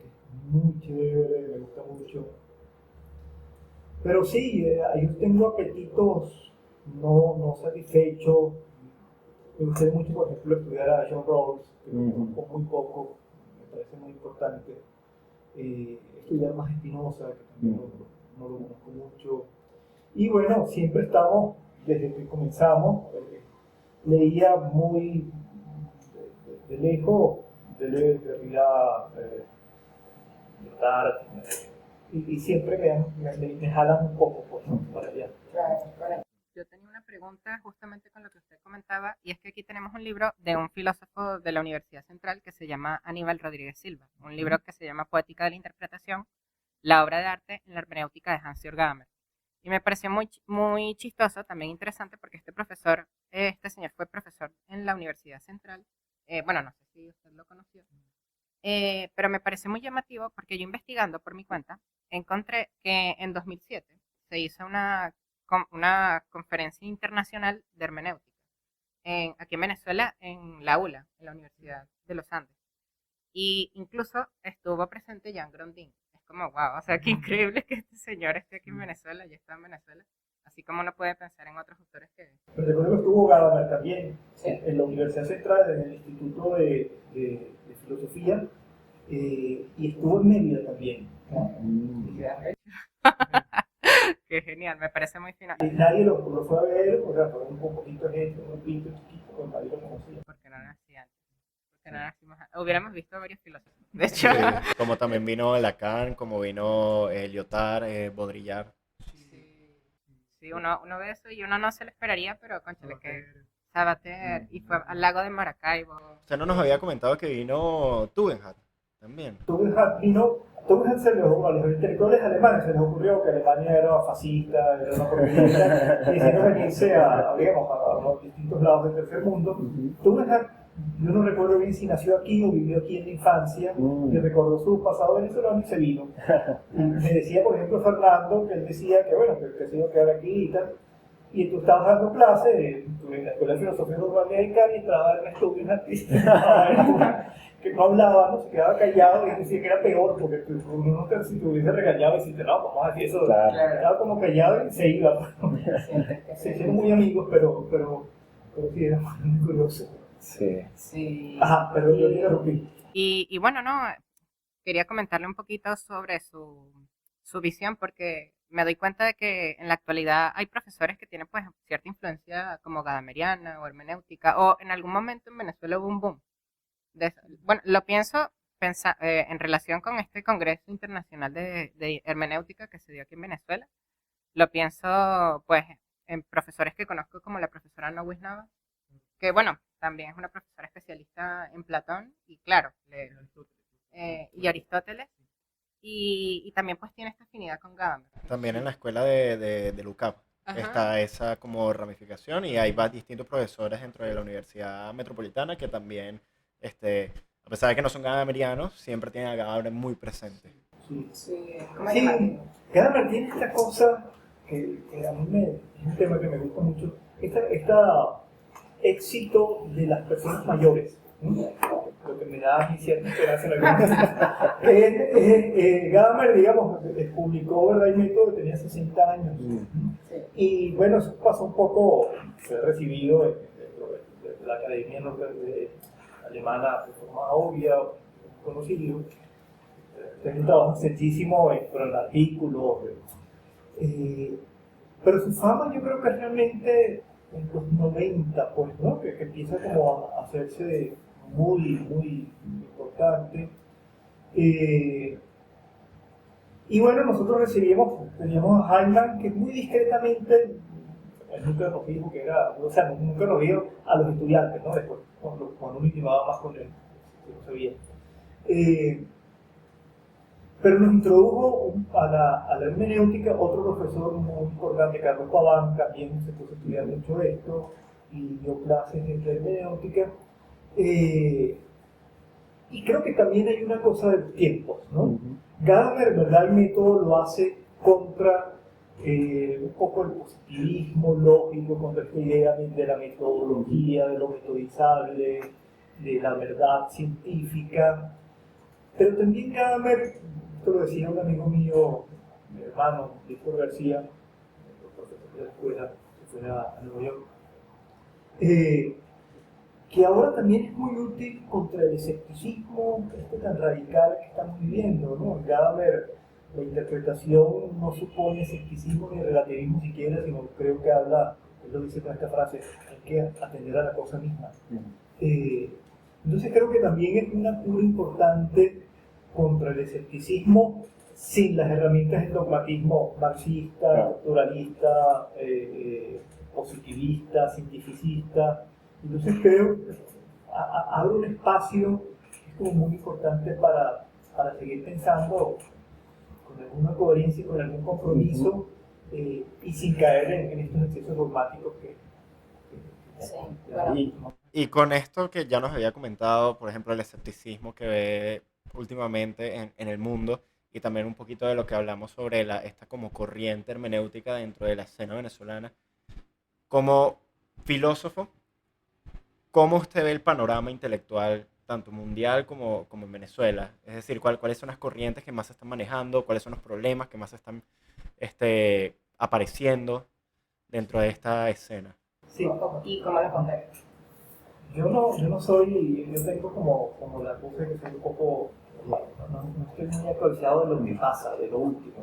muy chévere, me gusta mucho. Pero sí, yo tengo apetitos no satisfechos. Me gustaría mucho, por ejemplo, estudiar a John Rawls, que lo conozco muy poco, me parece muy importante. Estudiar más Spinoza, que también no lo conozco mucho. Y bueno, siempre estamos, desde que comenzamos, leía muy de lejos, Deleuze, Derrida, Lyotard, y siempre me jalan un poco pues, ¿no? Para allá. Yo tenía una pregunta justamente con lo que usted comentaba, y es que aquí tenemos un libro de un filósofo de la Universidad Central que se llama Aníbal Rodríguez Silva, un libro que se llama Poética de la Interpretación, la obra de arte en la hermenéutica de Hans-Georg Gadamer. Y me pareció muy chistoso, también interesante, porque este señor fue profesor en la Universidad Central. Bueno, no sé si usted lo conoció, pero me pareció muy llamativo porque yo investigando por mi cuenta encontré que en 2007 se hizo una conferencia internacional de hermenéutica aquí en Venezuela, en la ULA, en la Universidad de los Andes. Y incluso estuvo presente Jean Grondin. Es como, wow, o sea, qué increíble que este señor esté aquí en Venezuela, ya está en Venezuela. Así como uno puede pensar en otros autores que... Pero recuerdo que estuvo Gadamer también, ¿sí? En la Universidad Central, en el Instituto de Filosofía, y estuvo en Mérida también. Qué genial, me parece muy fino. Y nadie lo fue a ver, o sea, fue un poquito de gente, un pinto chiquito, pero nadie lo conocía. Porque no nací antes. Porque no nacimos antes. Hubiéramos visto a varios filósofos. De hecho, Sí, como también vino Lacan, como vino Lyotard, Baudrillard. sí, uno ve eso y uno no se lo esperaría, pero conchale que Sabater y fue al lago de Maracaibo. Usted no nos había comentado que vino Tugendhat también. Tugendhat a los intelectuales alemanes se les ocurrió que Alemania era fascista, era una porquería, y si no venirse a los distintos lados del tercer mundo. Tugendhat yo no recuerdo bien si nació aquí o vivió aquí en la infancia, y recordó su pasado venezolano y se vino. Y me decía, por ejemplo, Fernando, que él decía que bueno, que se iba a quedar aquí y tal. Y tú estabas dando clases en la Escuela de Filosofía Urbana de Cali, estaba Ernesto, un artista que no hablaba, no se quedaba callado, y decía que era peor, porque uno nunca, si te hubiese regañado y deciste, no, vamos a decir eso, estaba como callado y se iba. Se hicieron muy amigos, pero sí, era muy curioso. Sí. Ajá, pero yo te interrumpí. Y bueno, no, quería comentarle un poquito sobre su visión, porque me doy cuenta de que en la actualidad hay profesores que tienen pues cierta influencia como gadameriana o hermenéutica, o en algún momento en Venezuela hubo un boom. Bueno, lo pienso en relación con este Congreso Internacional de Hermenéutica que se dio aquí en Venezuela. Lo pienso pues en profesores que conozco como la profesora Novis Nava, que bueno, también es una profesora especialista en Platón y claro, y Aristóteles, y también pues tiene esta afinidad con Gadamer. También en la escuela de LUCAP Ajá. está esa como ramificación y hay distintos profesores dentro de la Universidad Metropolitana que también, a pesar de que no son gadamerianos, siempre tienen a Gadamer muy presente. Sí, Gadamer tiene esta cosa que a mí es un tema que me gusta mucho, esta éxito de las personas mayores, ¿no? Lo que me da mi cierta esperanza en algunas. Gadamer, digamos, publicó ¿verdad? El método que tenía 60 años. Y bueno, eso pasó un poco, fue recibido dentro de la academia alemana de forma obvia, conocido. Tiene un trabajo extensísimo en artículos. Pero su fama yo creo que realmente en los 90, pues, ¿no? Que empieza como a hacerse muy, muy importante. Y bueno, nosotros teníamos a Heimann que muy discretamente, él nunca nos dijo que era, o sea, nunca nos dijo a los estudiantes, ¿no? Después, cuando uno intimaba más con él, no sabía. Pero nos introdujo a la hermenéutica otro profesor muy importante, Carlos Paván, también se puso a estudiar mucho esto y dio clases de hermenéutica. Y creo que también hay una cosa de tiempos, ¿no? Gadamer, ¿verdad? El método lo hace contra un poco el positivismo lógico, contra esta idea de la metodología, de lo metodizable, de la verdad científica. Pero también Gadamer, esto lo decía un amigo mío, mi hermano, Víctor García, profesor de la escuela, que fue a Nueva York, que ahora también es muy útil contra el escepticismo tan radical que estamos viviendo, ¿no? En Gadamer, la interpretación no supone escepticismo ni relativismo siquiera, sino creo que habla, él lo dice con esta frase, hay que atender a la cosa misma. Entonces creo que también es una cura importante contra el escepticismo sin las herramientas del dogmatismo marxista, naturalista, positivista, cientificista. Entonces creo que abre un espacio que es como muy importante para seguir pensando con alguna coherencia y con algún compromiso y sin caer en estos excesos dogmáticos que Sí, bueno. Y con esto que ya nos había comentado, por ejemplo, el escepticismo que ve últimamente en el mundo y también un poquito de lo que hablamos sobre esta como corriente hermenéutica dentro de la escena venezolana, como filósofo, ¿cómo usted ve el panorama intelectual tanto mundial como en Venezuela? Es decir, ¿cuáles son las corrientes que más se están manejando? ¿Cuáles son los problemas que más se están apareciendo dentro de esta escena? sí. ¿Y cómo lo conté? Yo no soy, yo tengo como la cosa que soy un poco, no estoy muy actualizado de lo que pasa, de lo último.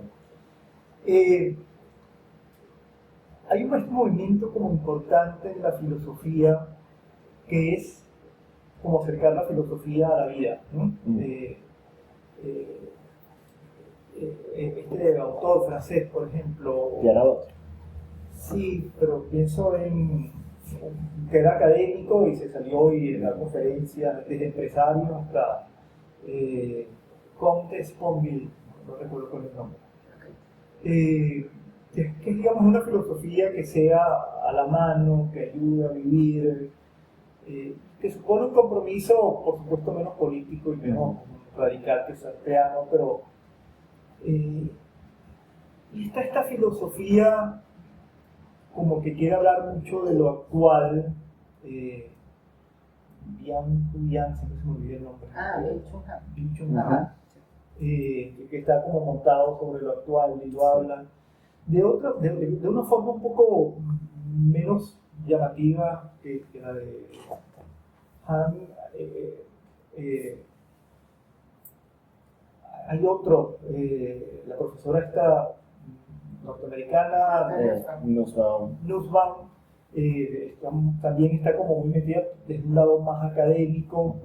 Hay un movimiento como importante en la filosofía que es como acercar la filosofía a la vida, ¿no? Este autor francés, por ejemplo, Piaradot. sí, pero pienso en que era académico y se salió y da conferencias desde empresarios hasta Comte Sponville, no recuerdo cuál es el nombre. Que es, digamos, una filosofía que sea a la mano, que ayude a vivir, que supone un compromiso, por supuesto, menos político y menos radical que sartreano, pero y está esta filosofía como que quiere hablar mucho de lo actual. Bian, siempre se me olvida el nombre. Byung Chul Han, que está como montado sobre lo actual y lo habla de una forma un poco menos llamativa que la de Han. Hay otro, la profesora esta norteamericana, Nussbaum, también está como muy metida desde un lado más académico.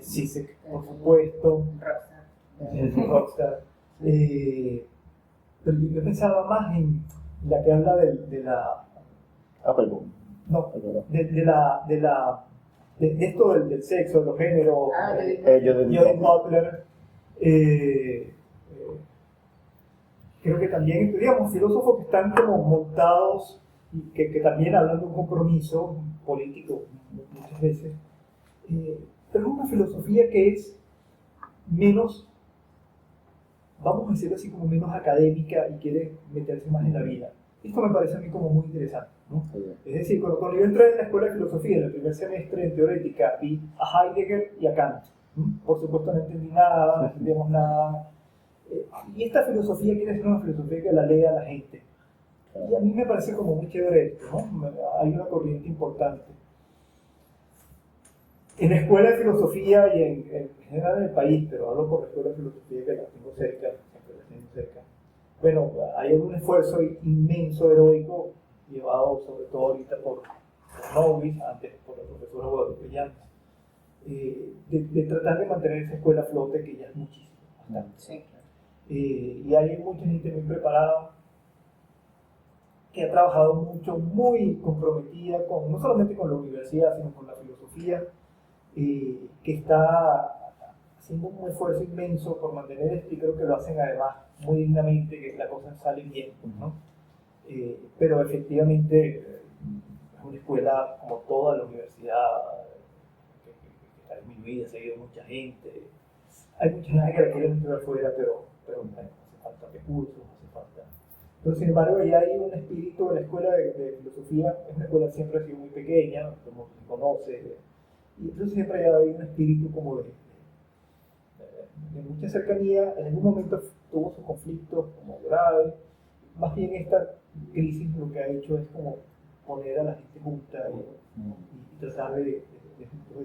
Zizek, por supuesto, Rockstar. Pero yo pensaba más en la que habla de la... Applebaum. No, de esto del sexo, de los géneros. Judith Butler. Creo que también, digamos, filósofos que están como montados y que también hablan de un compromiso político muchas veces, pero es una filosofía que es menos, vamos a decirlo así, como menos académica y quiere meterse más en la vida. Esto me parece a mí como muy interesante, ¿no? Es decir, cuando yo entré en la escuela de filosofía en el primer semestre en teorética, vi a Heidegger y a Kant. Por supuesto no entendí nada, no entendíamos nada. Y esta filosofía quiere ser una filosofía que la lea la gente. Y a mí me parece como muy chévere esto, ¿no? Hay una corriente importante. En la escuela de filosofía y en general en el país, pero hablo por la escuela de filosofía que la tengo cerca, siempre la tengo cerca. Bueno, hay un esfuerzo inmenso, heroico, llevado sobre todo ahorita por Nobis, antes por la profesora Guadalupe Llanes, de tratar de mantener esa escuela a flote, que ya es muchísimo, bastante. Sí. Y hay mucha gente muy preparada que ha trabajado mucho, muy comprometida no solamente con la universidad, sino con la filosofía, que está haciendo un esfuerzo inmenso por mantener esto, y creo que lo hacen además muy dignamente, que las cosas salen bien, ¿no? Pero efectivamente es una escuela como toda la universidad que está disminuida, se ha ido mucha gente. Hay mucha gente que la quiere meter afuera, pero bueno, hace falta recursos, hace falta. Pero sin embargo, ya hay un espíritu de la escuela de filosofía. Es una escuela que siempre ha sido muy pequeña, como se conoce, y entonces siempre ha habido un espíritu como de mucha cercanía. En algún momento tuvo sus conflictos como graves. Más bien esta crisis lo que ha hecho es como poner a la gente junta y tratar de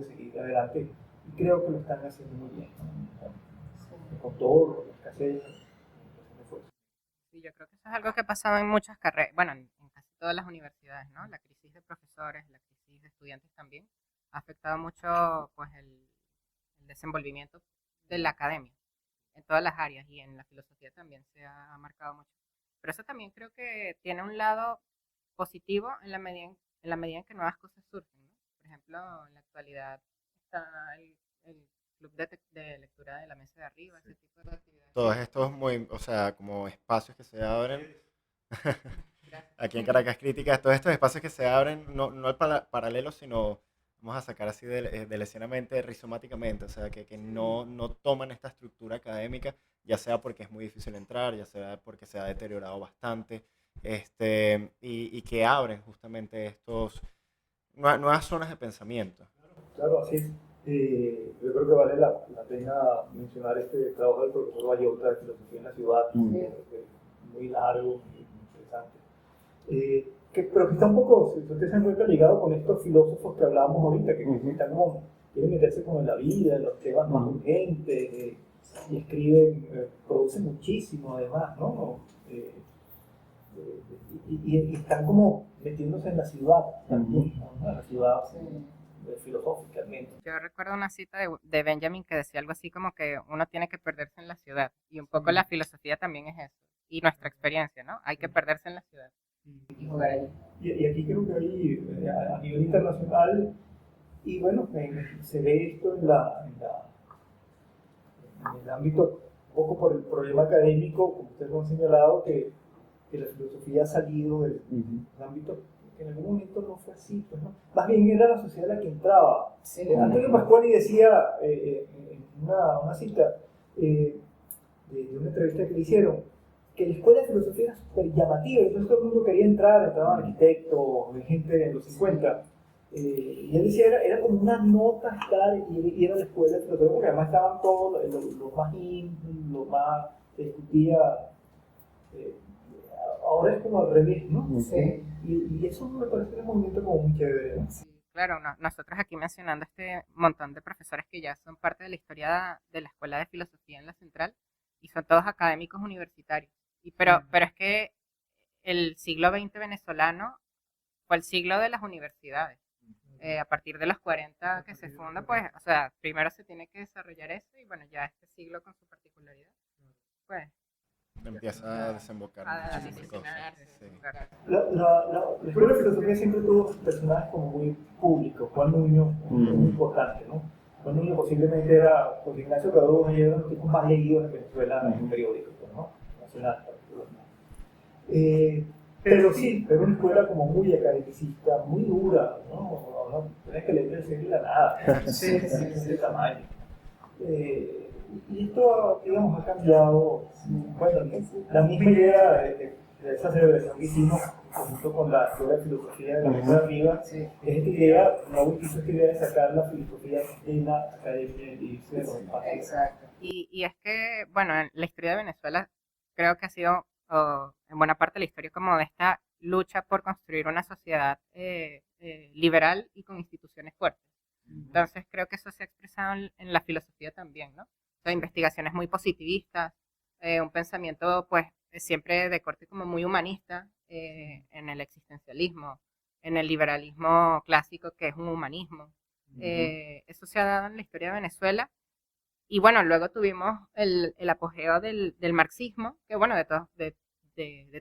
seguir adelante. Y creo que lo están haciendo muy bien, con todo lo que escasez. Sí, yo creo que eso es algo que ha pasado en muchas carreras, bueno, en casi todas las universidades, ¿no? La crisis de profesores, la crisis de estudiantes también ha afectado mucho, pues, el desenvolvimiento de la academia en todas las áreas, y en la filosofía también se ha marcado mucho. Pero eso también creo que tiene un lado positivo en la medida en que nuevas cosas surgen, ¿no? Por ejemplo, en la actualidad está el club de lectura de la mesa de arriba, ese tipo de actividades. Todos estos o sea, como espacios que se abren aquí en Caracas Crítica, todos estos espacios que se abren, no al paralelo, sino vamos a sacar así de la escena mente rizomáticamente, o sea, que no toman esta estructura académica, ya sea porque es muy difícil entrar, ya sea porque se ha deteriorado bastante, y que abren justamente nuevas zonas de pensamiento. Claro, así es. Yo creo que vale la pena mencionar este trabajo del profesor Bayota de Filosofía en la Ciudad, muy largo, muy interesante. Pero que está un poco, si ustedes se han cuenta, ligado con estos filósofos que hablábamos ahorita, que están como, quieren meterse como en la vida, en los temas más urgentes, y escriben, producen muchísimo además, ¿no? Y están como metiéndose en la ciudad también, ¿no? En la ciudad filosóficamente. Yo recuerdo una cita de Benjamin que decía algo así como que uno tiene que perderse en la ciudad, y un poco la filosofía también es eso, y nuestra experiencia, ¿no? Hay que perderse en la ciudad y jugar ahí. Y aquí creo que hay, a nivel internacional, y bueno, se ve esto en el ámbito, un poco por el problema académico, como ustedes lo han señalado, que la filosofía ha salido del ámbito, que en algún momento no fue así, pues, ¿no? Más bien era la sociedad la que entraba. Sí. Antonio Pascuali decía en una cita de una entrevista que le hicieron, que la escuela de filosofía era súper llamativa, entonces todo el mundo quería entrar, entraban arquitectos, gente de los 50, y él decía, era como una nota estar y era la escuela de filosofía, porque además estaban todos los más los más se discutía, ahora es como al revés, ¿no? Sí. Y eso me parece un movimiento como muy chévere, ¿no? Sí, claro, nosotros aquí mencionando este montón de profesores que ya son parte de la historia de la Escuela de Filosofía en la Central y son todos académicos universitarios. Pero es que el siglo XX venezolano fue el siglo de las universidades. A partir de los 40 que se funda, pues, o sea, primero se tiene que desarrollar eso y bueno, ya este siglo con su particularidad, pues, Empieza a desembocar a muchísimas cosas. disciplinarse. Sí. La escuela de filosofía siempre tuvo personajes como muy públicos. Juan Nuño, muy importante, ¿no? Juan Nuño posiblemente era, porque Ignacio Cadúa era uno de los tipos más leídos en Venezuela en periódicos, ¿no? Nacional, particularmente. Pero sí, era una escuela como muy academicista, muy dura, ¿no? Tenés que leer el cielo y la nada, Sí. de tamaño. Y esto, digamos, ha cambiado. Bueno, la misma idea de esa celebración que hicimos junto con la Escuela de Filosofía de la Mesa de Arriba, es esta idea, no hizo esta idea de sacar la filosofía de la academia y irse de los espacios. Exacto. Y es que, bueno, en la historia de Venezuela creo que ha sido, en buena parte de la historia, como de esta lucha por construir una sociedad liberal y con instituciones fuertes. Entonces creo que eso se ha expresado en la filosofía también, ¿no? O sea, investigaciones muy positivistas, un pensamiento pues siempre de corte como muy humanista en el existencialismo, en el liberalismo clásico que es un humanismo. Eso se ha dado en la historia de Venezuela. Y bueno, luego tuvimos el apogeo del marxismo, que bueno, de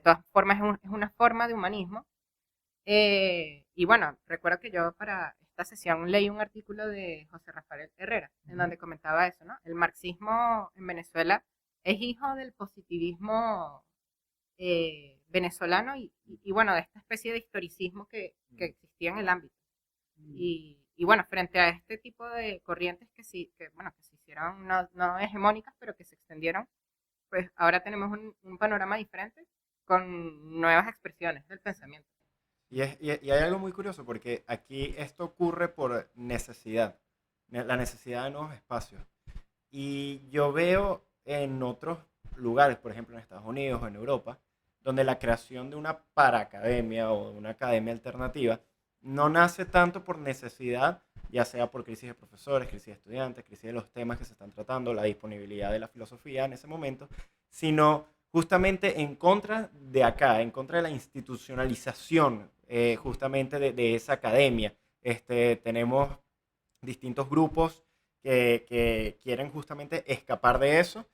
todas formas es una forma de humanismo. Y bueno, recuerdo que yo para esta sesión leí un artículo de José Rafael Herrera, en donde comentaba eso, ¿no? El marxismo en Venezuela es hijo del positivismo venezolano y bueno, de esta especie de historicismo que existía en el ámbito. Y bueno, frente a este tipo de corrientes que bueno, que se hicieron no hegemónicas, pero que se extendieron, pues ahora tenemos un panorama diferente con nuevas expresiones del pensamiento. Y hay algo muy curioso porque aquí esto ocurre por necesidad, la necesidad de nuevos espacios. Y yo veo en otros lugares, por ejemplo en Estados Unidos o en Europa, donde la creación de una paraacademia o de una academia alternativa no nace tanto por necesidad, ya sea por crisis de profesores, crisis de estudiantes, crisis de los temas que se están tratando, la disponibilidad de la filosofía en ese momento, sino justamente en contra de acá, en contra de la institucionalización justamente de esa academia. Tenemos distintos grupos que quieren justamente escapar de eso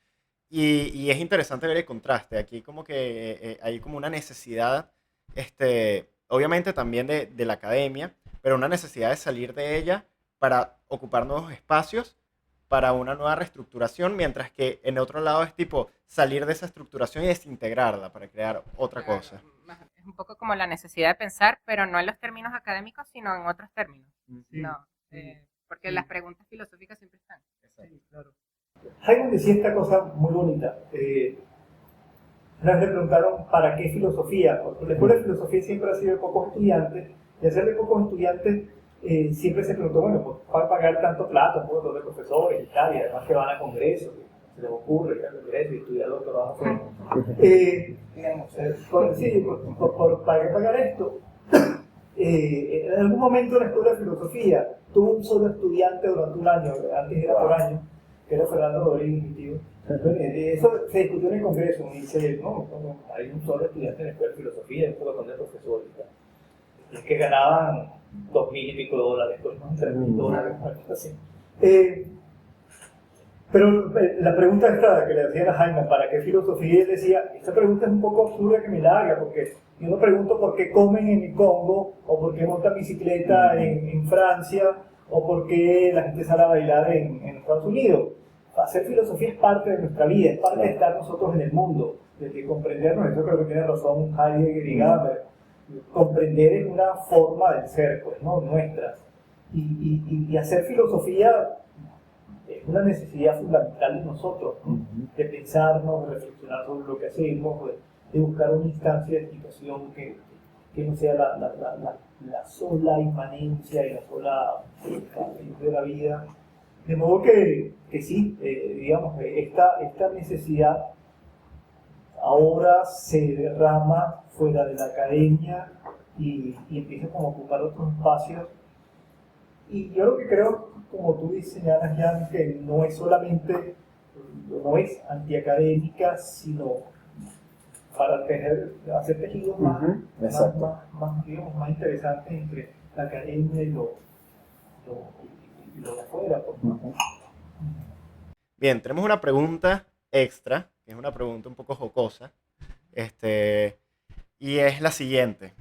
y es interesante ver el contraste. Aquí como que hay como una necesidad, obviamente también de la academia, pero una necesidad de salir de ella para ocupar nuevos espacios para una nueva reestructuración, mientras que en otro lado es tipo salir de esa estructuración y desintegrarla para crear otra cosa. Es un poco como la necesidad de pensar, pero no en los términos académicos, sino en otros términos. Sí, No, porque las preguntas filosóficas siempre están. Sí, claro. Hayek decía esta cosa muy bonita. Una vez le preguntaron ¿para qué filosofía? Porque la escuela de filosofía siempre ha sido de pocos estudiantes, y al ser de pocos estudiantes siempre se preguntó, bueno, pues para pagar tanto plata, un montón de profesores y tal, y además que van a congresos, se les ocurre ir a congresos y estudiar doctorado afuera. ¿Para qué pagar esto? En algún momento la escuela de filosofía tuvo un solo estudiante durante un año, antes era por año, que era Fernando Rodríguez, mi tío. Eso se discutió en el Congreso y dice, no, hay un solo estudiante en la escuela de filosofía, un montón de profesores. Y es que ganaban $2,000 y pico, pues, ¿no? $3,000, así. Pero la pregunta esta que le hacían a Jaime, ¿para qué filosofía? Él decía, esta pregunta es un poco absurda que me la haga, porque yo no pregunto por qué comen en el Congo, o por qué montan bicicleta en Francia, o por qué la gente sale a bailar en Estados Unidos. Hacer filosofía es parte de nuestra vida, es parte de estar nosotros en el mundo, de que comprendernos. Eso creo que tiene razón Heidegger y Gadamer. comprender es una forma del ser, pues, ¿no? Nuestras. Y hacer filosofía es una necesidad fundamental de nosotros, ¿no? De pensarnos, de reflexionar sobre lo que hacemos, de buscar una instancia de explicación que no sea la sola inmanencia y la sola de la vida. De modo que sí, digamos, esta necesidad ahora se derrama fuera de la academia y empieza como a ocupar otros espacios. Y yo lo que creo, como tú señalas, Jan, que no es solamente, no es antiacadémica, sino para hacer tejidos digamos, más interesantes entre la academia y lo de afuera. Pues, ¿no? Bien, tenemos una pregunta extra, que es una pregunta un poco jocosa, y es la siguiente.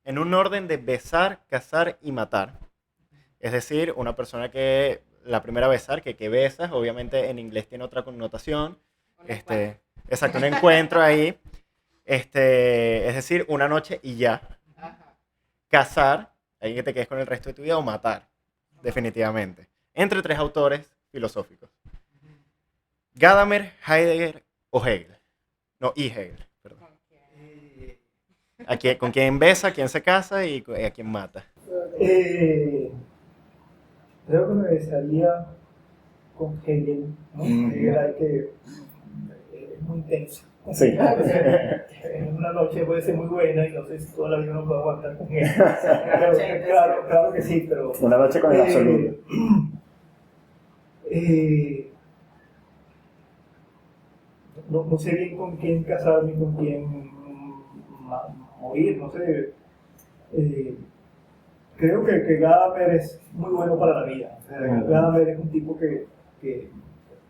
En un orden de besar, cazar y matar, es decir, una persona que, la primera besar, que besas, obviamente en inglés tiene otra connotación, exacto, un encuentro ahí, es decir, una noche y ya. Cazar, alguien que te quedes con el resto de tu vida, o matar, definitivamente, entre tres autores filosóficos. Gadamer, Heidegger o Hegel. No, y Hegel, perdón. ¿Con quién besa, quién se casa y a quién mata? Creo que me besaría con Hegel, ¿no? Hegel es muy intenso. Sí. En una noche puede ser muy buena y no sé si toda la vida uno puede aguantar con él. Claro que sí, pero... Una noche con el absoluto. No sé bien con quién casarme, con quién morir, no sé. Creo que Gadamer es muy bueno para la vida. O sea, Gadamer es un tipo que te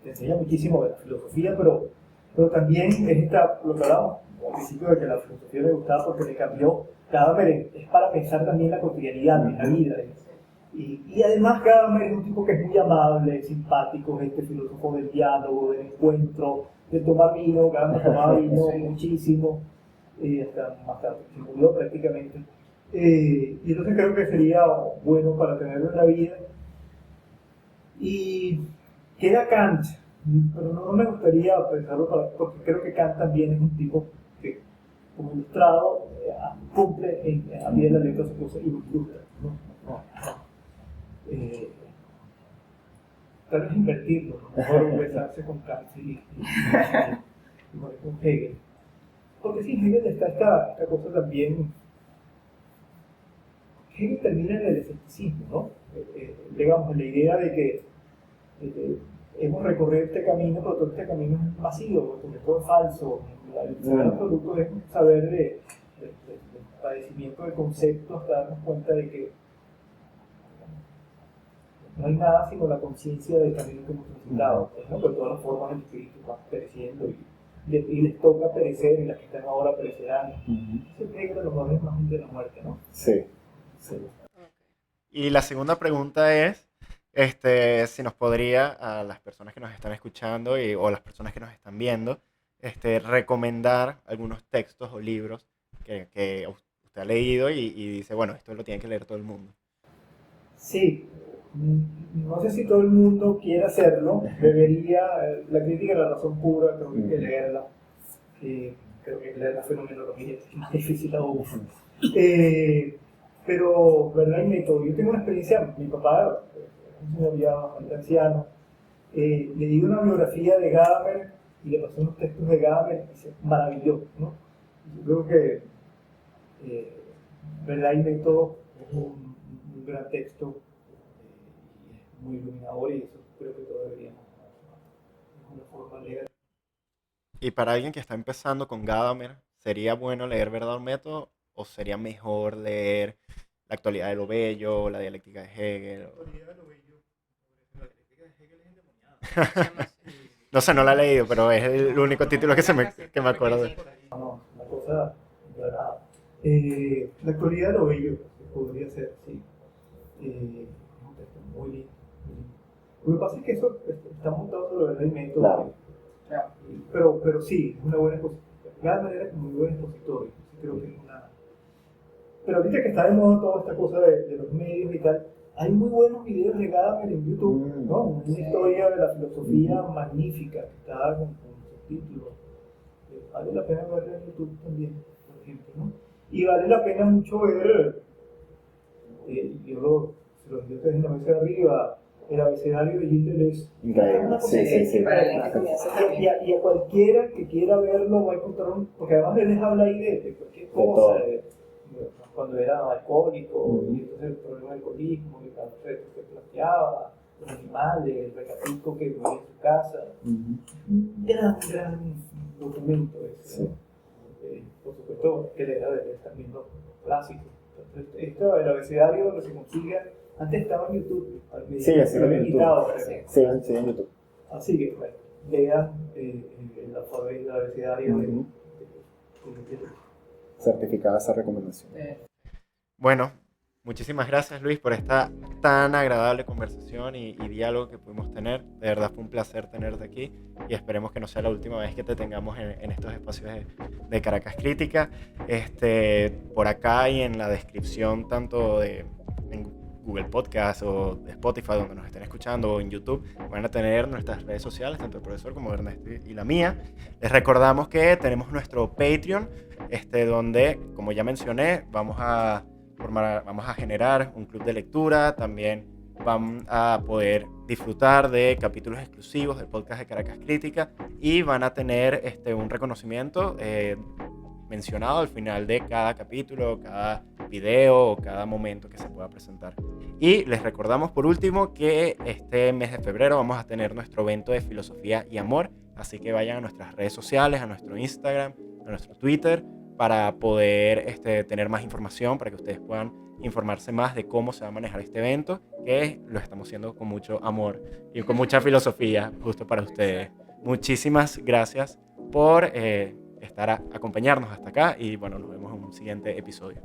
enseña muchísimo de la filosofía, pero también es lo que hablábamos al principio de que la filosofía le gustaba porque le cambió. Gadamer es para pensar también la cotidianidad, en la vida. Y además Gadamer es un tipo que es muy amable, simpático, es filósofo del diálogo, del encuentro, de tomar vino. Gadamer tomaba vino muchísimo, hasta se murió prácticamente. Y entonces creo que sería bueno para tenerlo en la vida. Y queda Kant, pero no me gustaría pensarlo porque creo que Kant también es un tipo que, como ilustrado, cumple a bien la letra su cosa y ilustra. Tal vez invertirlo, ¿no? Mejor besarse con Kant y con Hegel. Porque sí, Hegel está esta cosa también. Hegel termina en el escepticismo, ¿no? Digamos, en la idea de que hemos recorrido este camino, pero todo este camino es vacío, porque todo es falso. El primer producto es saber del padecimiento de conceptos, hasta darnos cuenta de que no hay nada sino la conciencia del camino que hemos transitado, ¿no? Pero todas las formas del espíritu van pereciendo y les toca perecer, y las que están ahora perecerán. Siempre hay que los valores más de la muerte, ¿no? Sí. Y la segunda pregunta es, si nos podría, a las personas que nos están escuchando o las personas que nos están viendo, recomendar algunos textos o libros que usted ha leído y dice, bueno, esto lo tiene que leer todo el mundo. Sí, no sé si todo el mundo quiere hacerlo, debería, la crítica de la razón pura, creo que hay que leerla, creo que leer la fenomenología es más difícil aún. Pero, ¿verdad? Y método. Yo tengo una experiencia, mi papá, un señor ya bastante anciano, le di una biografía de Gadamer y le pasé unos textos de Gadamer y se maravilló, ¿no? Yo creo que, ¿verdad? Y método es un gran texto, muy iluminador, y eso creo que todos deberíamos. Es una forma de leer. Y para alguien que está empezando con Gadamer, ¿sería bueno leer Verdad o Método o sería mejor leer La actualidad de lo bello, La dialéctica de Hegel? La actualidad de lo bello, la dialéctica de Hegel es endemoniada. No sé, no la he leído, pero es el único título que me acuerdo. No, una cosa, ¿verdad? La actualidad de lo bello podría ser, sí. Es un texto muy lindo. Lo que pasa es que eso está montado sobre verdad y método. Claro. Pero sí, es una buena exposición. De cada manera es un muy buen expositor. Creo que es Pero ahorita que está de moda toda esta cosa de los medios y tal, hay muy buenos videos de Gadamer en YouTube, ¿no? Una historia de la filosofía magnífica que está con subtítulos. Vale la pena verla en YouTube también, por ejemplo, ¿no? Y vale la pena mucho ver, se los digo en la mesa de arriba, el abecedario de Gilles Deleuze. Increíble, sí. Y a cualquiera que quiera verlo va a encontrar porque además Deleuze habla ahí de cualquier cosa, cuando era alcohólico, y entonces el problema del alcoholismo, y los retos que planteaba, los animales, el recatico que vivía en su casa. Un gran documento ese, ¿no? Por supuesto que le era también los clásicos. Entonces, esto, el abecedario donde se consiga, antes estaba en YouTube, Sí, así lo en había YouTube. quitado. Sí, en YouTube. Así que, bueno, vean el alfabeto, el abecedario de Certificada esa recomendación. Bueno, muchísimas gracias Luis por esta tan agradable conversación y diálogo que pudimos tener. De verdad fue un placer tenerte aquí y esperemos que no sea la última vez que te tengamos en estos espacios de Caracas Crítica. Por acá y en la descripción tanto en Google Podcast o de Spotify donde nos estén escuchando o en YouTube van a tener nuestras redes sociales, tanto el profesor como Ernesto y la mía. Les recordamos que tenemos nuestro Patreon, donde, como ya mencioné, vamos a generar un club de lectura, también van a poder disfrutar de capítulos exclusivos del podcast de Caracas Crítica y van a tener un reconocimiento mencionado al final de cada capítulo, cada video o cada momento que se pueda presentar. Y les recordamos por último que este mes de febrero vamos a tener nuestro evento de filosofía y amor, así que vayan a nuestras redes sociales, a nuestro Instagram, a nuestro Twitter, para poder tener más información, para que ustedes puedan informarse más de cómo se va a manejar este evento, que lo estamos haciendo con mucho amor y con mucha filosofía justo para ustedes. Muchísimas gracias por acompañarnos hasta acá y bueno, nos vemos en un siguiente episodio.